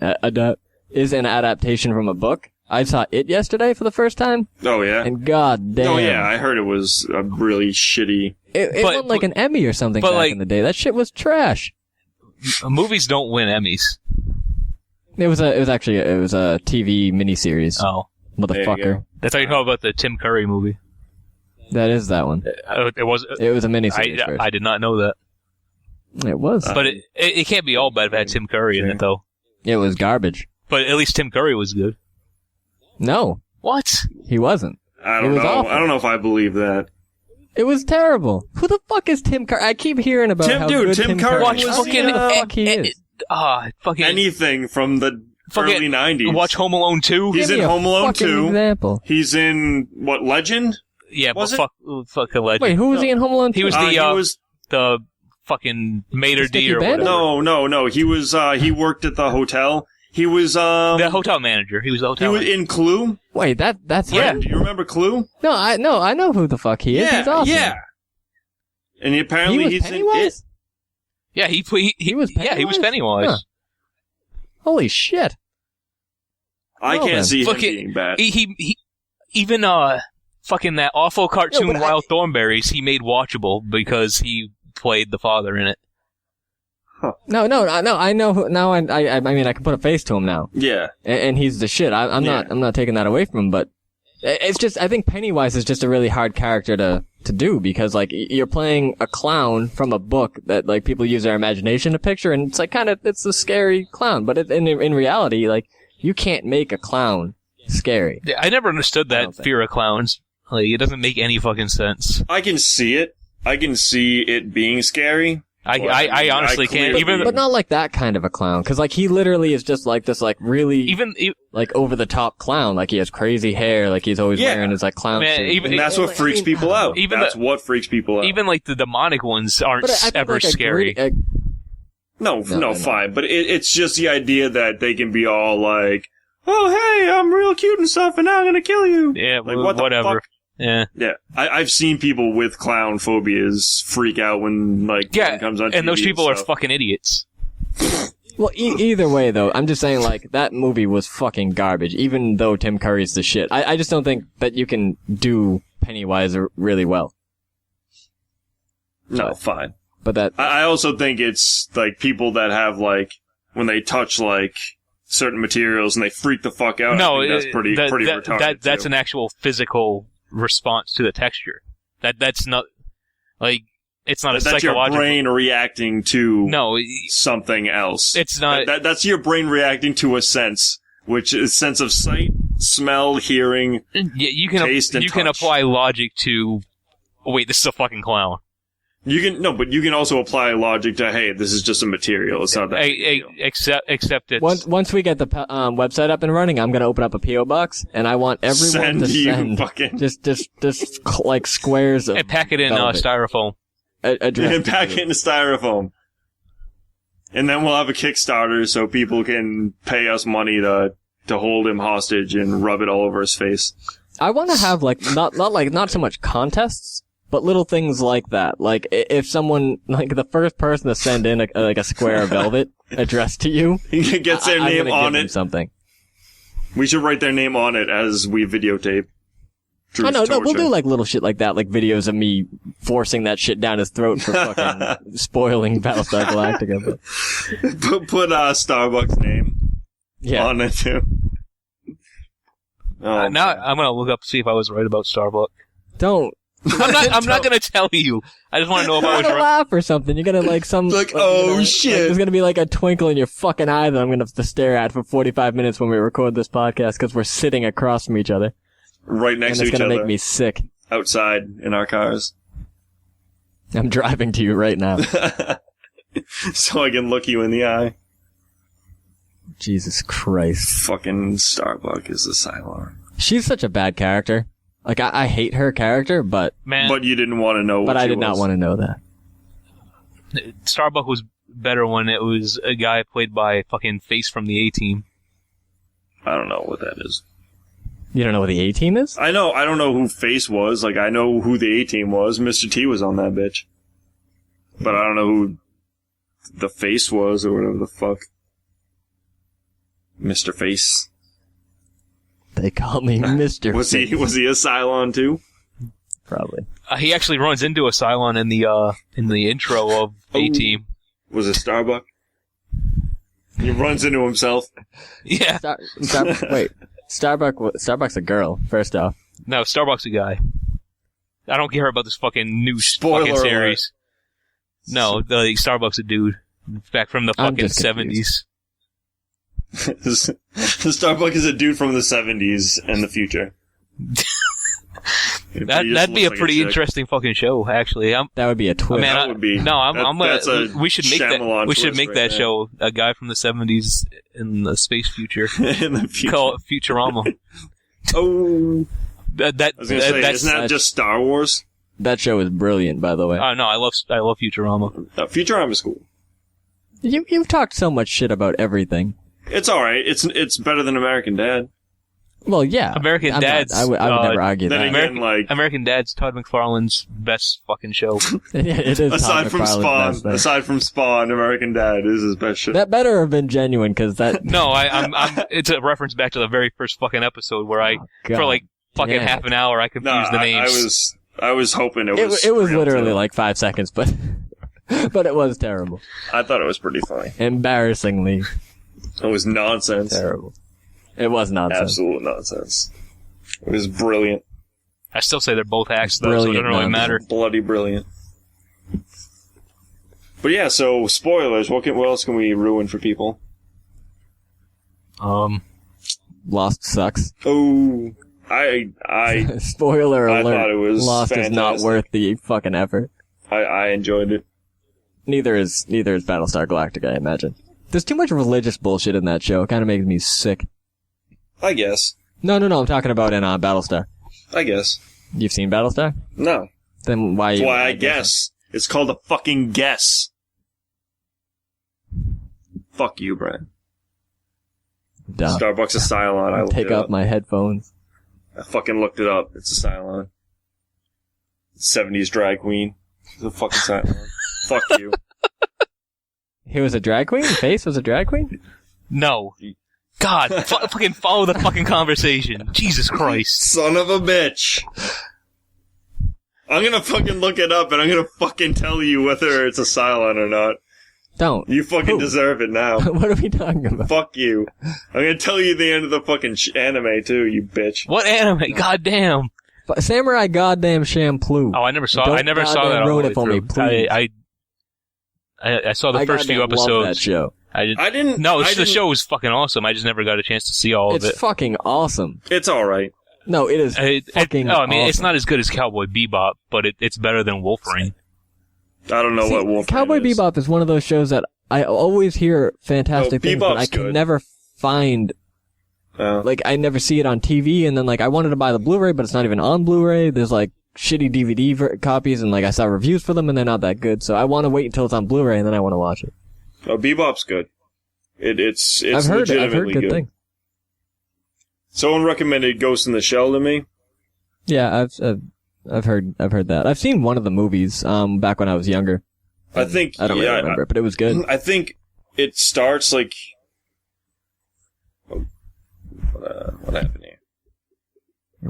from a book. I saw it yesterday for the first time. Oh, yeah? And goddamn. Oh, yeah, I heard it was a really shitty... It won, like, an Emmy or something back in the day. That shit was trash. Movies don't win Emmys. It was a TV miniseries. Oh. Motherfucker. That's how you know about the Tim Curry movie. That is that one. It was a miniseries. I did not know that. It was. But it can't be all bad if it had Tim Curry in it, though. It was garbage. But at least Tim Curry was good. No. What? He wasn't. I don't know. Awful. I don't know if I believe that. It was terrible. Who the fuck is Tim Curry? I keep hearing about how good Tim Curry Watch is. fucking anything from the early 90s. Watch Home Alone 2. He's in Home Alone 2. Example. He's in, what, Legend? Yeah, was but fucking Legend. Wait, who was he in Home Alone 2? He was the fucking maitre d' or whatever. No. He was, he worked at the hotel. He was, the hotel manager. He was the hotel manager. He was in Clue. Wait, that's Yeah. him? Do you remember Clue? No, I know who the fuck he is. He's awesome. Yeah. And apparently was he's Pennywise? Yeah, he was Pennywise? Yeah, he was Pennywise. Huh. Holy shit. I can't see him being bad. He even fucking that awful cartoon Wild Thornberries he made watchable because he played the father in it. Huh. No, I know. Now I mean, I can put a face to him now. Yeah, and he's the shit. I'm not taking that away from him, but it's just I think Pennywise is just a really hard character to do because like you're playing a clown from a book that like people use their imagination to picture, and it's like it's a scary clown, but in reality, like you can't make a clown scary. Yeah, I never understood that fear of clowns. Like it doesn't make any fucking sense. I can see it. I can see it being scary. I honestly can't even, but not like that kind of a clown, because like he literally is just like this, like really like over the top clown. Like he has crazy hair, like he's always wearing his like clown suit. And that's what freaks people out. What freaks people out. Even like the demonic ones aren't ever like scary. No, fine, but it's just the idea that they can be all like, "Oh, hey, I'm real cute and stuff, and now I'm gonna kill you." Yeah, like whatever. The fuck? Yeah. I've seen people with clown phobias freak out when it comes on TV and those people are fucking idiots. Well, either way though, I'm just saying like that movie was fucking garbage. Even though Tim Curry's the shit, I just don't think that you can do Pennywise really well. No, fine. But that I also think it's like people that have like when they touch like certain materials and they freak the fuck out. No, I think that's pretty retarded. That's an actual physical response to the texture. That's not like it's not a psychological. That's your brain reacting to something else. It's not. That's your brain reacting to a sense, which is sense of sight, smell, hearing, taste, and touch. You can apply logic to. Oh, wait, this is a fucking clown. But you can also apply logic to, hey, this is just a material. It's not that big deal. Except it's... Once we get the website up and running, I'm going to open up a P.O. box, and I want everyone to send just like squares of and pack it in styrofoam. And pack it in styrofoam. And then we'll have a Kickstarter so people can pay us money to hold him hostage and rub it all over his face. I want to have like not so much contests, but little things like that. Like, if someone, like, the first person to send in a square of velvet addressed to you, gets their name on it. Something. We should write their name on it as we videotape. No, we'll do like little shit like that, like videos of me forcing that shit down his throat for fucking spoiling Battlestar Galactica. But. Put Starbucks' name on it too. Now I'm gonna look up to see if I was right about Starbucks. Don't. I'm not gonna tell you. I just want to know if I was right. Laugh or something. You're gonna like some like shit. Like, there's gonna be like a twinkle in your fucking eye that I'm gonna have to stare at for 45 minutes when we record this podcast because we're sitting across from each other. Right next to each other. It's gonna make me sick. Outside in our cars. I'm driving to you right now. So I can look you in the eye. Jesus Christ. Fucking Starbuck is a Cylon. She's such a bad character. Like, I hate her character, but... But you didn't want to know what But I did not want to know that. Starbuck was better when it was a guy played by fucking Face from the A-Team. I don't know what that is. You don't know what the A-Team is? I know. I don't know who Face was. Like, I know who the A-Team was. Mr. T was on that bitch. But I don't know who the Face was or whatever the fuck. Mr. Face. They call me Mr. Was he a Cylon too? Probably. He actually runs into a Cylon in the intro of A-Team. Was it Starbuck? He runs into himself. Yeah. Wait. Starbuck's a girl, first off. No, Starbuck's a guy. I don't care about this fucking new Spoiler fucking series. No, Starbuck's a dude. Back from the fucking 70s. Starbuck is a dude from the 70s and the future. That'd be a pretty interesting fucking show, actually. That would be a twist. That would be. No, we should make that. We should make that there. show. A guy from the 70s in the space future. In the future. Call it Futurama. Oh. I was gonna say, isn't that just Star Wars? That show is brilliant, by the way. No, I love Futurama. Futurama's cool. You've talked so much shit about everything. It's alright. It's better than American Dad. Well, yeah. American Dad's. I would never argue that. American Dad's Todd McFarlane's best fucking show. It is. Aside from Spawn, American Dad is his best show. That better have been genuine, because that. No, it's a reference back to the very first fucking episode where for like fucking half an hour I confused the names. I was hoping it was. It was literally like 5 seconds, but but it was terrible. I thought it was pretty funny. Embarrassingly. It was nonsense. Terrible. It was nonsense. Absolute nonsense. It was brilliant. I still say they're both acts, though, so it doesn't really matter. Bloody brilliant. But yeah, so spoilers. What else can we ruin for people? Lost sucks. Oh, I spoiler alert. I thought it was Lost fantastic. is not worth the fucking effort. I enjoyed it. Neither is Battlestar Galactica, I imagine. There's too much religious bullshit in that show. It kind of makes me sick. I guess. No, I'm talking about in Battlestar. I guess. You've seen Battlestar? No. Then why? That's why I guess. It's called a fucking guess. Fuck you, Brent. Dumb. Starbucks is Cylon. I looked Take it up up. my headphones. I fucking looked it up. It's a Cylon. 70s drag queen. It's a fucking Cylon. Fuck you. He was a drag queen? Face was a drag queen? No. God, fucking follow the fucking conversation. Jesus Christ. Son of a bitch. I'm gonna fucking look it up and I'm gonna fucking tell you whether it's a Cylon or not. Don't. You fucking deserve it now. What are we talking about? Fuck you. I'm gonna tell you the end of the fucking anime too, you bitch. What anime? Goddamn. Samurai Goddamn Champloo. Oh, I never saw that. Ruin it for me, please. I saw the first few episodes. Love that show. I didn't. No, the show was fucking awesome. I just never got a chance to see all of it. It's fucking awesome. It's alright. No, it is fucking awesome. It's not as good as Cowboy Bebop, but it's better than Wolverine. I don't know what Wolverine Cowboy is. Bebop is one of those shows that I always hear fantastic things, but I can never find... Like, I never see it on TV, and then, like, I wanted to buy the Blu-ray, but it's not even on Blu-ray. There's, like, shitty DVD copies, and, like, I saw reviews for them, and they're not that good. So I want to wait until it's on Blu-ray, and then I want to watch it. Oh, Bebop's good. It's I've heard legitimately good things. Someone recommended Ghost in the Shell to me. Yeah, I've heard that. I've seen one of the movies back when I was younger. I don't really remember, but it was good. I think it starts like what happened here?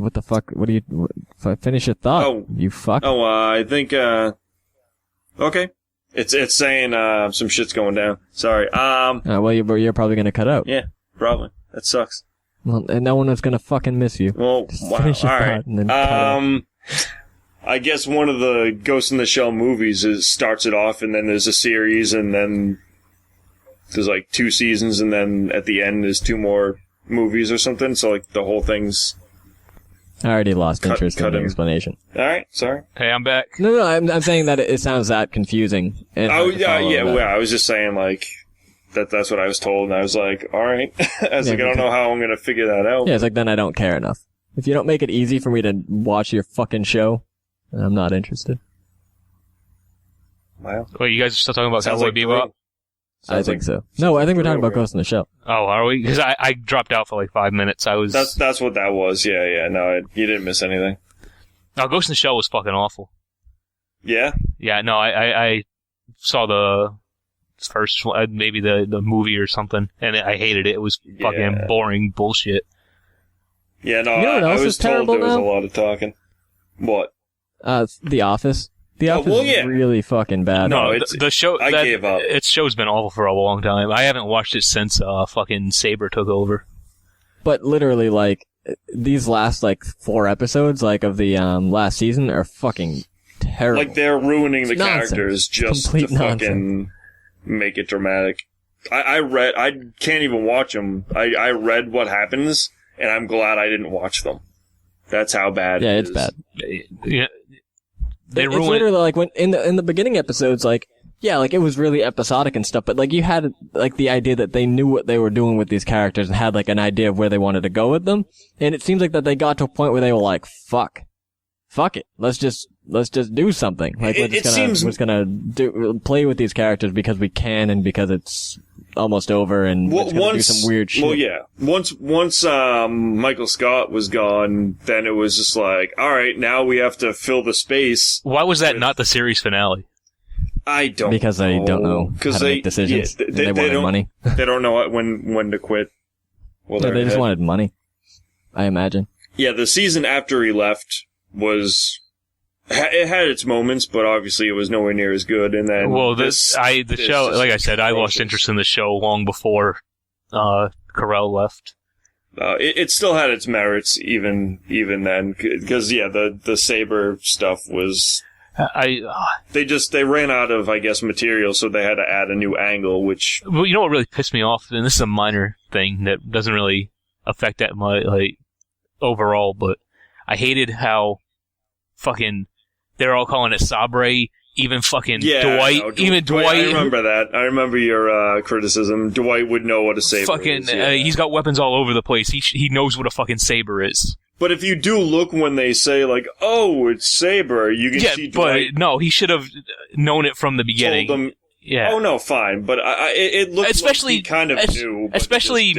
What the fuck? What do you finish your thought? Oh, you fuck. Oh, I think okay. It's saying some shit's going down. Sorry. Well, you're probably gonna cut out. Yeah, probably. That sucks. Well, and no one is gonna fucking miss you. Well, wow. Finish your thought and then cut out. I guess one of the Ghost in the Shell movies starts it off, and then there's a series, and then there's like 2 seasons, and then at the end there's 2 more movies or something. So like the whole thing's. I already lost interest in the explanation. All right, sorry. Hey, I'm back. No, I'm saying that it sounds that confusing. Well, I was just saying like that's what I was told, and I was like, all right. I was like, I don't know how I'm gonna figure that out. Yeah, it's like then I don't care enough. If you don't make it easy for me to watch your fucking show, then I'm not interested. Wow. Wait, you guys are still talking about Cowboy Bebop? I think so. No, I think we're talking about Ghost in the Shell. Oh, are we? Because I dropped out for like 5 minutes. That's what that was. Yeah. No, you didn't miss anything. No, Ghost in the Shell was fucking awful. Yeah? Yeah, no, I saw the first one, maybe the movie or something, and I hated it. It was fucking boring bullshit. Yeah, no, you know what else I was is terrible told there was now? a lot of talking. What? The Office. The Office is really fucking bad. No, the show. I gave up. Its show's been awful for a long time. I haven't watched it since fucking Saber took over. But literally, like, these last, like, 4 episodes, like, of the last season are fucking terrible. Like, they're ruining the nonsense. Characters just Complete to fucking make it dramatic. I can't even watch them. I read what happens, and I'm glad I didn't watch them. That's how bad it is. It's bad. Yeah. It's literally like when in the beginning episodes, like, yeah, like it was really episodic and stuff, but like you had like the idea that they knew what they were doing with these characters and had like an idea of where they wanted to go with them. And it seems like that they got to a point where they were like, fuck it. Let's just do something. Like we're just gonna play with these characters because we can and because it's almost over and it's gonna do some weird shit. Well, yeah. Once Michael Scott was gone, then it was just like, all right, now we have to fill the space. Why was that not the series finale? I don't because they don't know how to make decisions. Yeah, they wanted money. They don't know when to quit. Well, they just wanted money, I imagine. Yeah, the season after he left it had its moments, but obviously it was nowhere near as good. And then, the show, like I said, I lost interest in the show long before Carell left. It still had its merits even then, because the Saber stuff was. They ran out of, I guess, material, so they had to add a new angle, which. Well, you know what really pissed me off, and this is a minor thing that doesn't really affect that much, like, overall, but I hated how fucking they're all calling it Sabre, even fucking Dwight, Dwight. I remember that. I remember your criticism. Dwight would know what a saber is. He's got weapons all over the place. He knows what a fucking saber is. But if you do look when they say, like, oh, it's Saber, you can see Dwight. But no, he should have known it from the beginning. Told them, yeah. Oh, no, fine. But it looked like he kind of knew. Especially,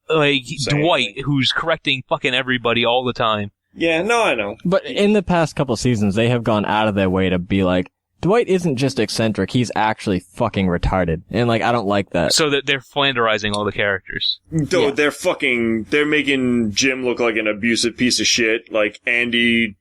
like, Dwight, anything. who's correcting fucking everybody all the time. Yeah, no, I know. But in the past couple seasons, they have gone out of their way to be like, Dwight isn't just eccentric, he's actually fucking retarded. And, like, I don't like that. So that they're flanderizing all the characters. Though they're making Jim look like an abusive piece of shit. Like, Andy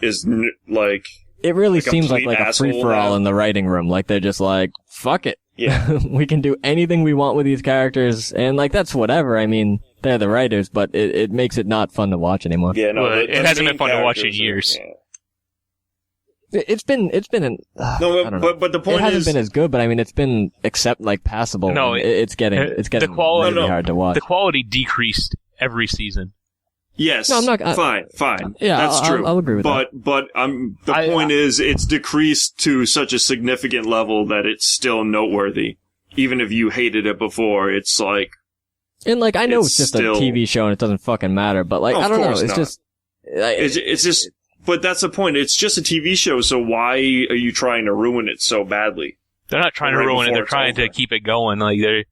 is, like... It really seems like a free-for-all now. in the writing room. Like, they're just like, fuck it. Yeah. We can do anything we want with these characters. And, like, that's whatever. I mean, they're the writers, but it makes it not fun to watch anymore. Yeah, no, it hasn't been fun to watch in years. It's been no, but the point it hasn't been as good, but I mean, it's been passable. No, it's getting really hard to watch. The quality decreased every season. Yes. No, I'm not. Fine. Yeah, that's true. I'll agree with that. But the point is, it's decreased to such a significant level that it's still noteworthy. Even if you hated it before, it's like. And like, I know it's just a TV show and it doesn't fucking matter, but like, I don't know. It's just. It's just. But that's the point. It's just a TV show, so why are you trying to ruin it so badly? They're not trying to ruin it. They're trying to keep it going. Like they're.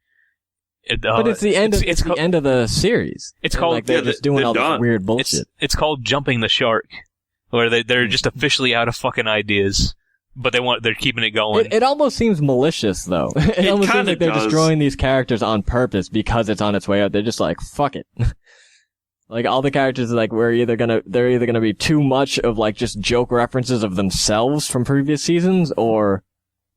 But it's the end. It's the end of the series. It's called. Like they're just doing all this weird bullshit. It's called jumping the shark, where they're just officially out of fucking ideas, but they're keeping it going. It almost seems malicious, though. It almost seems like they're destroying these characters on purpose because it's on its way out. They're just like, fuck it. Like, all the characters, like, they're either gonna be too much of, like, just joke references of themselves from previous seasons, or,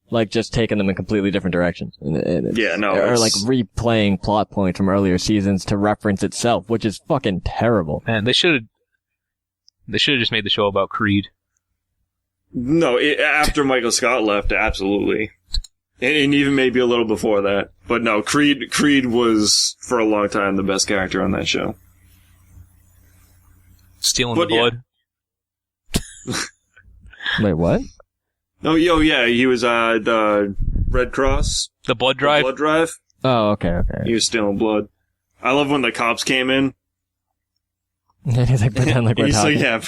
like, just taking them in completely different directions. Or, like, replaying plot points from earlier seasons to reference itself, which is fucking terrible. Man, they should have just made the show about Creed. No, after Michael Scott left, absolutely. And even maybe a little before that. But no, Creed was, for a long time, the best character on that show. Stealing the blood. Yeah. Wait, what? Oh, he was the Red Cross. The blood drive? The blood drive. Oh, okay. He was stealing blood. I love when the cops came in. And he's like, pretend like we're talking. Like, yeah.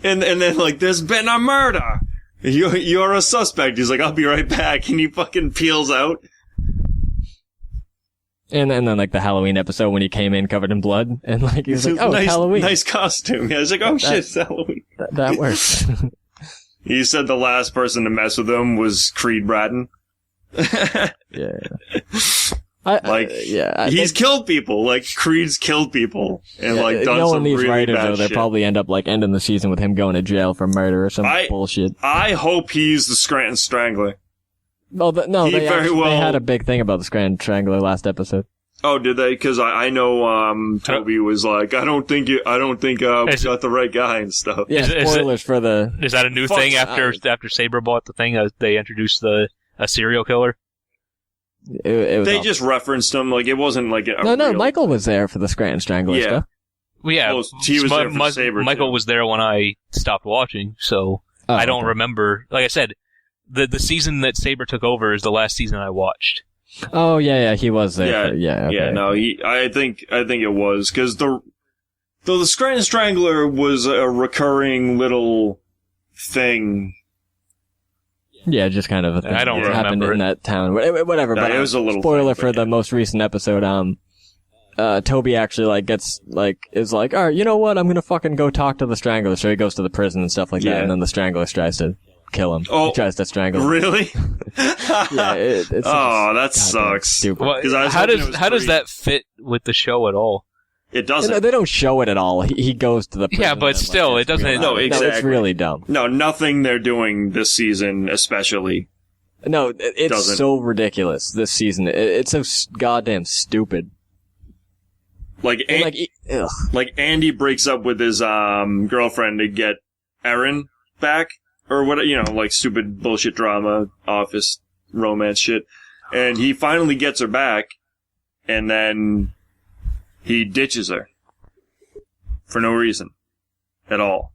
And then, like, there's been a murder! You're a suspect. He's like, I'll be right back. And he fucking peels out. And then, like, the Halloween episode when he came in covered in blood, and, like, he was like, oh, Halloween. Nice costume. I was like, oh, shit, it's Halloween. That works. He said the last person to mess with him was Creed Bratton. Yeah. He's killed people. Like, Creed's killed people. And, like, done some really writers, bad though, shit. They probably end up, like, ending the season with him going to jail for murder or some bullshit. I hope he's the Scranton Strangler. They had a big thing about the Scranton Strangler last episode. Oh, did they? Because I know Toby was like, I don't think we got the right guy and stuff. Yeah, spoilers for the. Is that a new thing after Saber bought the thing? They introduced a serial killer. They just referenced him, like it wasn't like no. Michael was there for the Scranton Strangler stuff. Well, yeah, he was there for Saber. Michael too. was there when I stopped watching, so I don't remember. Like I said. The season that Saber took over is the last season I watched. Oh yeah, he was there. I think it was because though the Scranton Strangler was a recurring little thing Yeah, just kind of a thing. I don't that happened remember in that town. Whatever. No, But it was a little spoiler thing, for but the most recent episode. Toby actually is like, all right, you know what? I'm gonna fucking go talk to the Strangler. So he goes to the prison and stuff like that, and then the Strangler tries to kill him. Oh, he tries to strangle him. Really? Yeah. It's that sucks. Stupid. Well, how does that fit with the show at all? It doesn't. No, they don't show it at all. He goes to the prison. Yeah, but still, it doesn't. No, exactly. No, it's really dumb. No, nothing they're doing this season, especially. No, it's doesn't. so ridiculous this season. It's so goddamn stupid. Like Andy breaks up with his girlfriend to get Erin back, or what? Like stupid bullshit drama, office romance shit, and he finally gets her back, and then he ditches her for no reason at all.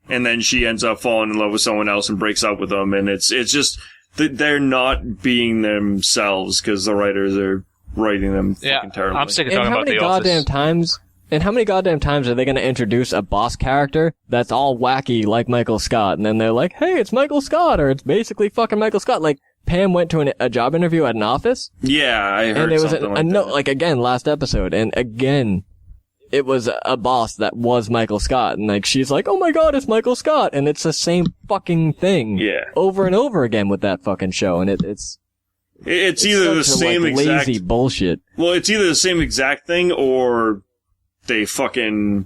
And then she ends up falling in love with someone else and breaks up with them. And it's just they're not being themselves because the writers are writing them fucking terribly. I'm sick of talking about The Office. And how many goddamn times are they going to introduce a boss character that's all wacky like Michael Scott? And then they're like, hey, it's Michael Scott, or it's basically fucking Michael Scott. Like, Pam went to a job interview at an office. Yeah, I heard and there was something a like note, that. like again, last episode, and again, it was a boss that was Michael Scott, and like she's like, "Oh my god, it's Michael Scott," and it's the same fucking thing, over and over again with that fucking show, and it's either the same exact lazy bullshit. Well, it's either the same exact thing or they fucking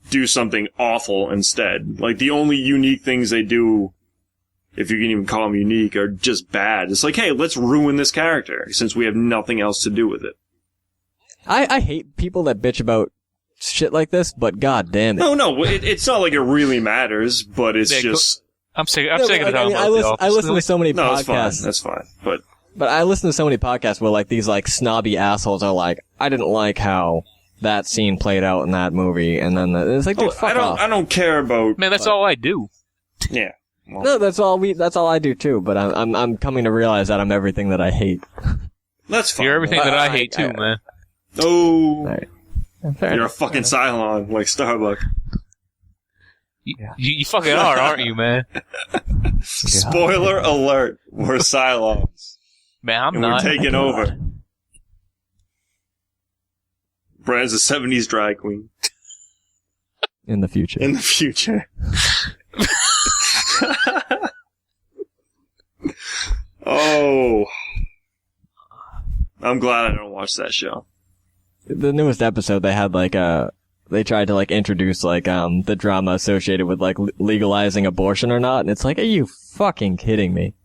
do something awful instead. Like the only unique things they do, if you can even call them unique, are just bad. It's like, hey, let's ruin this character since we have nothing else to do with it. I hate people that bitch about shit like this, but god damn it. No, it's not like it really matters, but it's just... I'm sick of talking about The Office. I listen to so many podcasts. That's fine. But I listen to so many podcasts where like these like snobby assholes are like, I didn't like how that scene played out in that movie, and then it's like, dude, fuck off. I don't care about... Man, that's all I do. Yeah. Well, no, that's all I do too, but I'm coming to realize that I'm everything that I hate. That's fine. You're everything that I hate too, man. Oh, right. You're a fucking Cylon, like Starbuck. You fucking are, aren't you, man? Spoiler alert, we're Cylons. Man, I'm and not. We're taking over. Brand's a 70s drag queen. In the future. In the future. Oh. I'm glad I don't watch that show. The newest episode, they had like they tried to like introduce like the drama associated with like legalizing abortion or not, and it's like, are you fucking kidding me?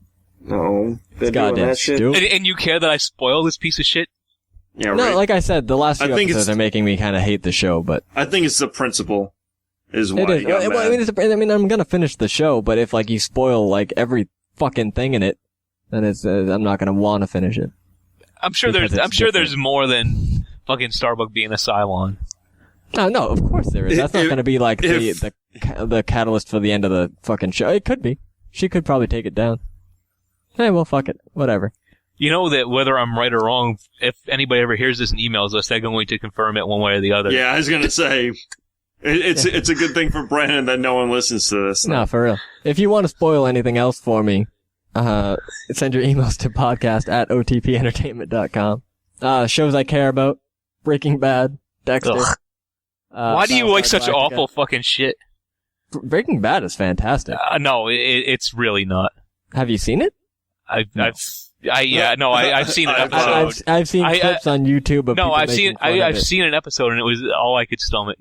No, they're it's doing goddamn that shit. stupid. And you care that I spoil this piece of shit? Yeah, right. No, like I said, the last few episodes are making me kind of hate the show, but I think it's the principle is why it is. he got mad. I mean, I'm gonna finish the show, but if like you spoil like every fucking thing in it, then it's I'm not gonna want to finish it. I'm sure there's more than fucking Starbuck being a Cylon. No, of course there is. That's not going to be like the catalyst for the end of the fucking show. It could be. She could probably take it down. Hey, well, fuck it. Whatever. You know that whether I'm right or wrong, if anybody ever hears this and emails us, they're going to confirm it one way or the other. Yeah, I was gonna say, it's a good thing for Brandon that no one listens to this. No, for real. If you want to spoil anything else for me, send your emails to podcast@otpentertainment.com. Shows I care about: Breaking Bad, Dexter. Why do you like such Galactica. Awful fucking shit? Breaking Bad is fantastic. No, it's really not. Have you seen it? I've seen an episode. I've seen clips on YouTube of people making fun of I've it. seen an episode and it was all I could stomach.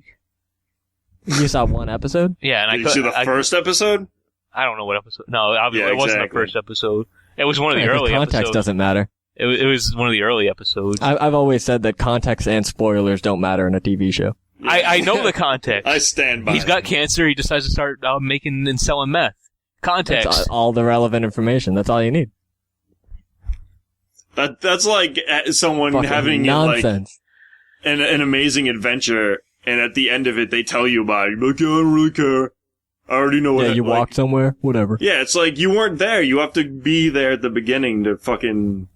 You saw one episode? Did Yeah, and you see the first episode? I don't know what episode. No, it wasn't the first episode. It was one of the Yeah, early context episodes. doesn't matter. It was one of the early episodes. I've always said that context and spoilers don't matter in a TV show. I know the context. I stand by He's got cancer. He decides to start making and selling meth. Context. That's all the relevant information. That's all you need. That's like someone Fucking having nonsense. like an amazing adventure, and at the end of it, they tell you about it. You're like, yeah, I don't really care. I already know what. Yeah, you walked somewhere. Whatever. Yeah, it's like you weren't there. You have to be there at the beginning to fucking.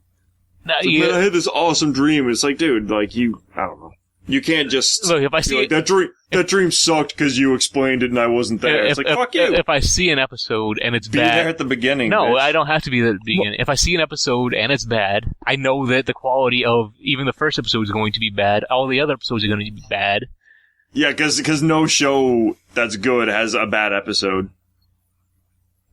No, man, I had this awesome dream. It's like, dude, like I don't know. You can't just look. If I see like, that dream sucked because you explained it and I wasn't there. It's like fuck you. If I see an episode and it's be bad, there at the beginning. No, bitch. I don't have to be there at the beginning. If I see an episode and it's bad, I know that the quality of even the first episode is going to be bad. All the other episodes are going to be bad. Yeah, because no show that's good has a bad episode.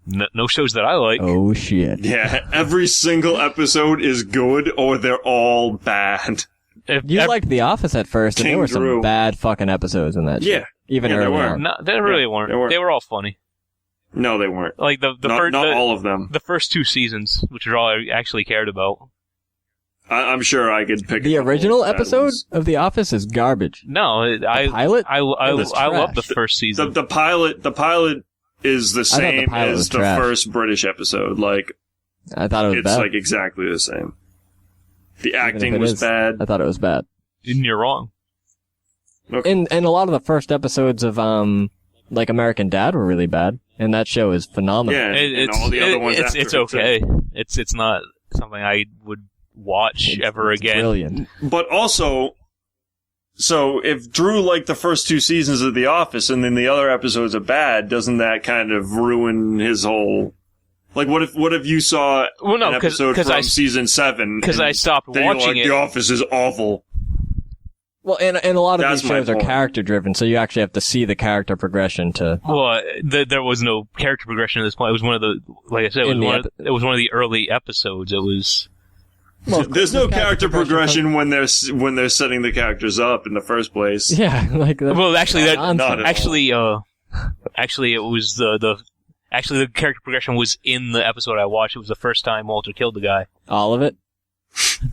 No shows that I like. Oh shit! Yeah, every single episode is good or they're all bad. You liked The Office at first, and there were some bad fucking episodes in that show. Yeah. Even early on. No, they really weren't. They were all funny. No, they weren't. Like not all of them. The first 2 seasons, which are all I actually cared about. I'm sure I could pick the original episode of The Office is garbage. No, the pilot. I love the first season. The pilot is the same as the first British episode. Like I thought it was bad. It's like exactly the same. The acting was bad. I thought it was bad. And you're wrong. Okay. And a lot of the first episodes of like American Dad were really bad, and that show is phenomenal. Yeah, and all the other ones it's okay. It's not something I would watch ever again. Brilliant. But also, so if Drew liked the first 2 seasons of The Office and then the other episodes are bad, doesn't that kind of ruin his whole? Like, what if you saw an episode from season 7? Because I stopped watching it. The Office is awful. Well, and a lot of these shows are character driven, so you actually have to see the character progression to. Well, there was no character progression at this point. It was one of the, like I said, it was one of the early episodes. It was. Well, there's no character progression when they're setting the characters up in the first place. Yeah, like that. Well, actually, actually, it was Actually, the character progression was in the episode I watched. It was the first time Walter killed the guy. All of it?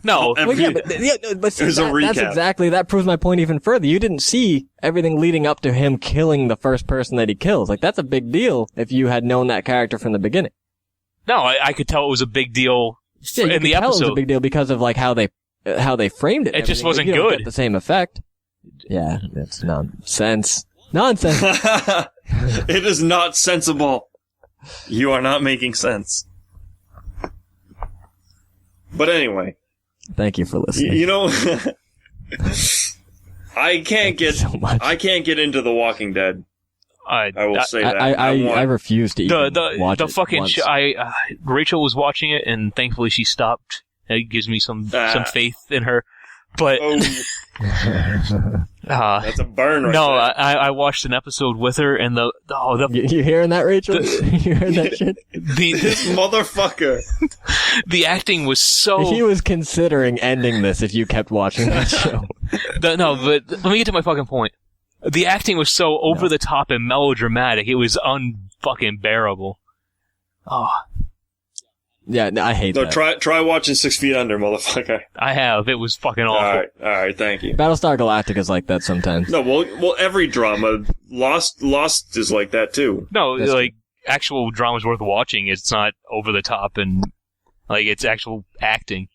No. But see, that's exactly, that proves my point even further. You didn't see everything leading up to him killing the first person that he kills. Like, that's a big deal if you had known that character from the beginning. No, I could tell it was a big deal in the episode. It was a big deal because of, like, how they framed it. It just wasn't good. Get the same effect. Yeah, it's nonsense. Nonsense. It is not sensible. You are not making sense. But anyway. Thank you for listening. You know, I can't get into The Walking Dead. I will say that. I refuse to even watch it. The fucking Rachel was watching it, and thankfully she stopped. It gives me some faith in her. But that's a burn right no, there. I watched an episode with her, and you hearing that, Rachel? You heard that shit? This motherfucker. The acting was so. He was considering ending this if you kept watching that show. No, but let me get to my fucking point. The acting was so over the top and melodramatic. It was unfucking bearable. Oh. Yeah, I hate that. Try watching 6 Feet Under, motherfucker. I have. It was fucking awful. All right, thank you. Battlestar Galactica is like that sometimes. No, well, every drama, Lost is like that too. No, like actual drama's worth watching. It's not over the top and like it's actual acting.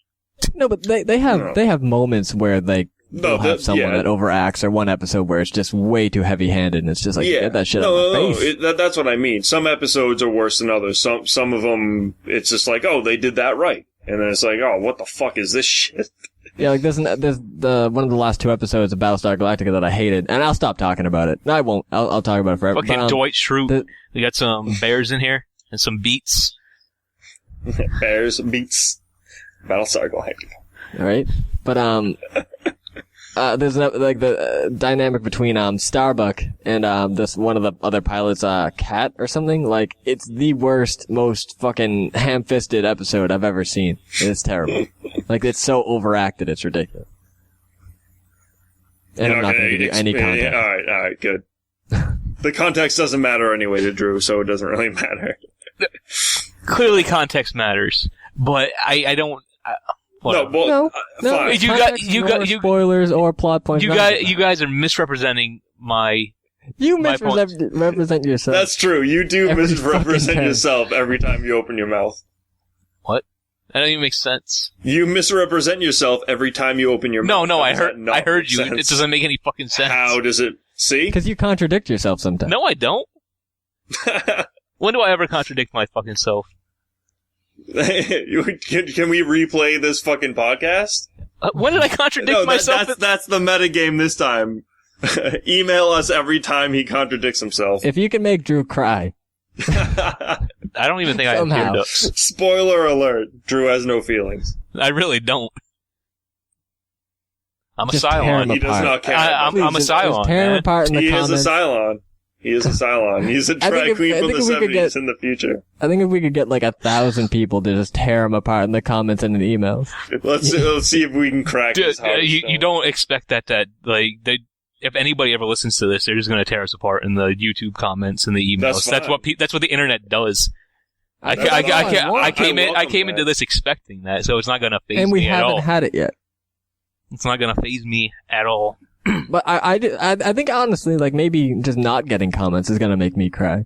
No, but they have moments where they'll have someone that overacts, or one episode where it's just way too heavy-handed, and it's just like, get that shit out of my face. That's what I mean. Some episodes are worse than others. Some of them, it's just like, oh, they did that right. And then it's like, oh, what the fuck is this shit? Yeah, like there's one of the last 2 episodes of Battlestar Galactica that I hated, and I'll stop talking about it. No, I won't. I'll talk about it forever. Fucking Dwight Schrute. We got some bears in here, and some beets. Bears, beets. Battlestar Galactica. Alright. But, there's the dynamic between Starbuck and this one of the other pilots, Cat or something. Like, it's the worst, most fucking ham-fisted episode I've ever seen. It's terrible. Like, it's so overacted, it's ridiculous. And I'm not going to give you any context. All right, good. The context doesn't matter anyway to Drew, so it doesn't really matter. Clearly, context matters, but I don't. No. Fine. You got spoilers or plot points. You guys are misrepresenting my. You misrepresent yourself. That's true. You do misrepresent yourself every time you open your mouth. What? That doesn't even make sense. You misrepresent yourself every time you open your mouth. No, I heard you. It doesn't make any fucking sense. How does it? See? Because you contradict yourself sometimes. No, I don't. When do I ever contradict my fucking self? Can we replay this fucking podcast? When did I contradict myself? That's the metagame this time. Email us every time he contradicts himself. If you can make Drew cry. I don't even think I have tear ducts. Spoiler alert. Drew has no feelings. I really don't. I'm Just a Cylon. He does not care. I'm a Cylon, tear him man. apart in the He comments. is a Cylon. He is a Cylon. He's a drag queen from the 70s in the future. I think if we could get like 1,000 people to just tear him apart in the comments and in the emails. Let's see if we can crack this house. You don't expect that if anybody ever listens to this, they're just going to tear us apart in the YouTube comments and the emails. That's what the internet does. I came into this expecting that, so it's not going to faze me at all. And we haven't had it yet. It's not going to faze me at all. But I think honestly, like maybe just not getting comments is going to make me cry.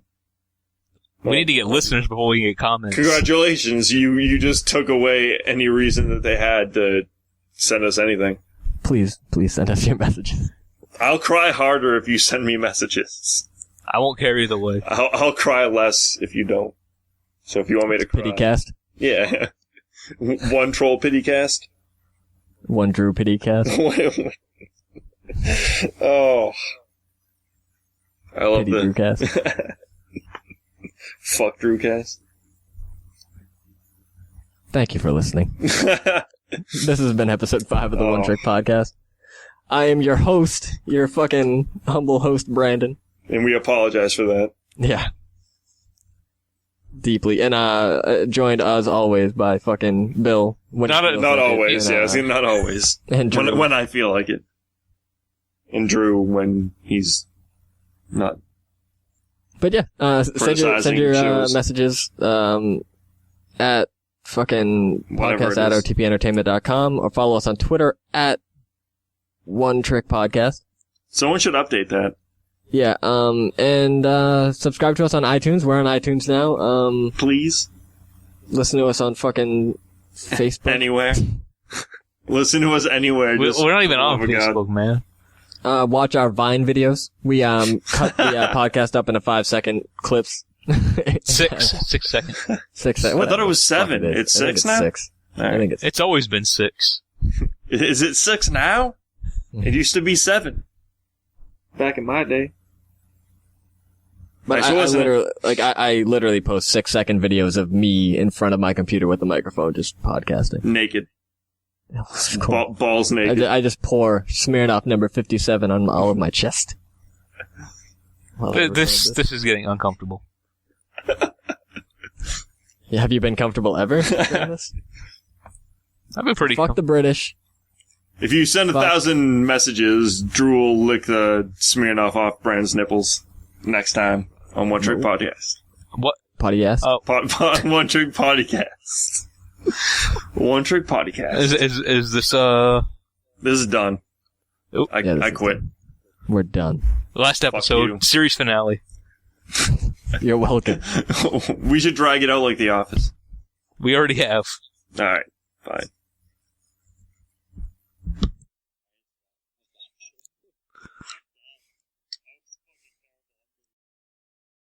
We need to get listeners before we get comments. Congratulations, you just took away any reason that they had to send us anything. Please send us your messages. I'll cry harder if you send me messages. I won't care either way. I'll cry less if you don't. So if you want me to cry. Pity cast? Yeah. One troll pity cast? One Drew pity cast? Oh. I love pity Drew cast. Fuck Drew cast. Thank you for listening. This has been episode 5 of the One Trick Podcast. I am your host, your fucking humble host, Brandon. And we apologize for that. Yeah. Deeply. And, joined as always by fucking Bill. Not always, not always. And Drew. When I feel like it. And Drew when he's not. But yeah, send your messages, at fucking podcast@otpentertainment.com or follow us on Twitter at One Trick Podcast. Someone should update that. Yeah, and subscribe to us on iTunes. We're on iTunes now. Please. Listen to us on fucking Facebook. Anywhere. Listen to us anywhere. We're not even on Facebook, man. Watch our Vine videos. We cut the podcast up into 5-second clips. 6 seconds. 6 seconds. I thought it was 7. It's 6 now? 6. Right. I think it's always been 6. Is it 6 now? It used to be 7. Back in my day. But I literally post 6-second videos of me in front of my computer with the microphone just podcasting. Naked. Cool. Balls naked. I just pour Smirnoff number 57 on all of my chest. This is getting uncomfortable. Yeah, have you been comfortable ever? I've been pretty. Fuck the British. If you send 1,000 messages, Drew will lick the Smirnoff off Brand's nipples next time on One Trick Podcast. What? Podcast? Oh. One Trick Podcast. One Trick Podcast. Is this, This is done. Oh. I quit. We're done. Last episode, series finale. You're welcome. We should drag it out like The Office. We already have. Alright, fine.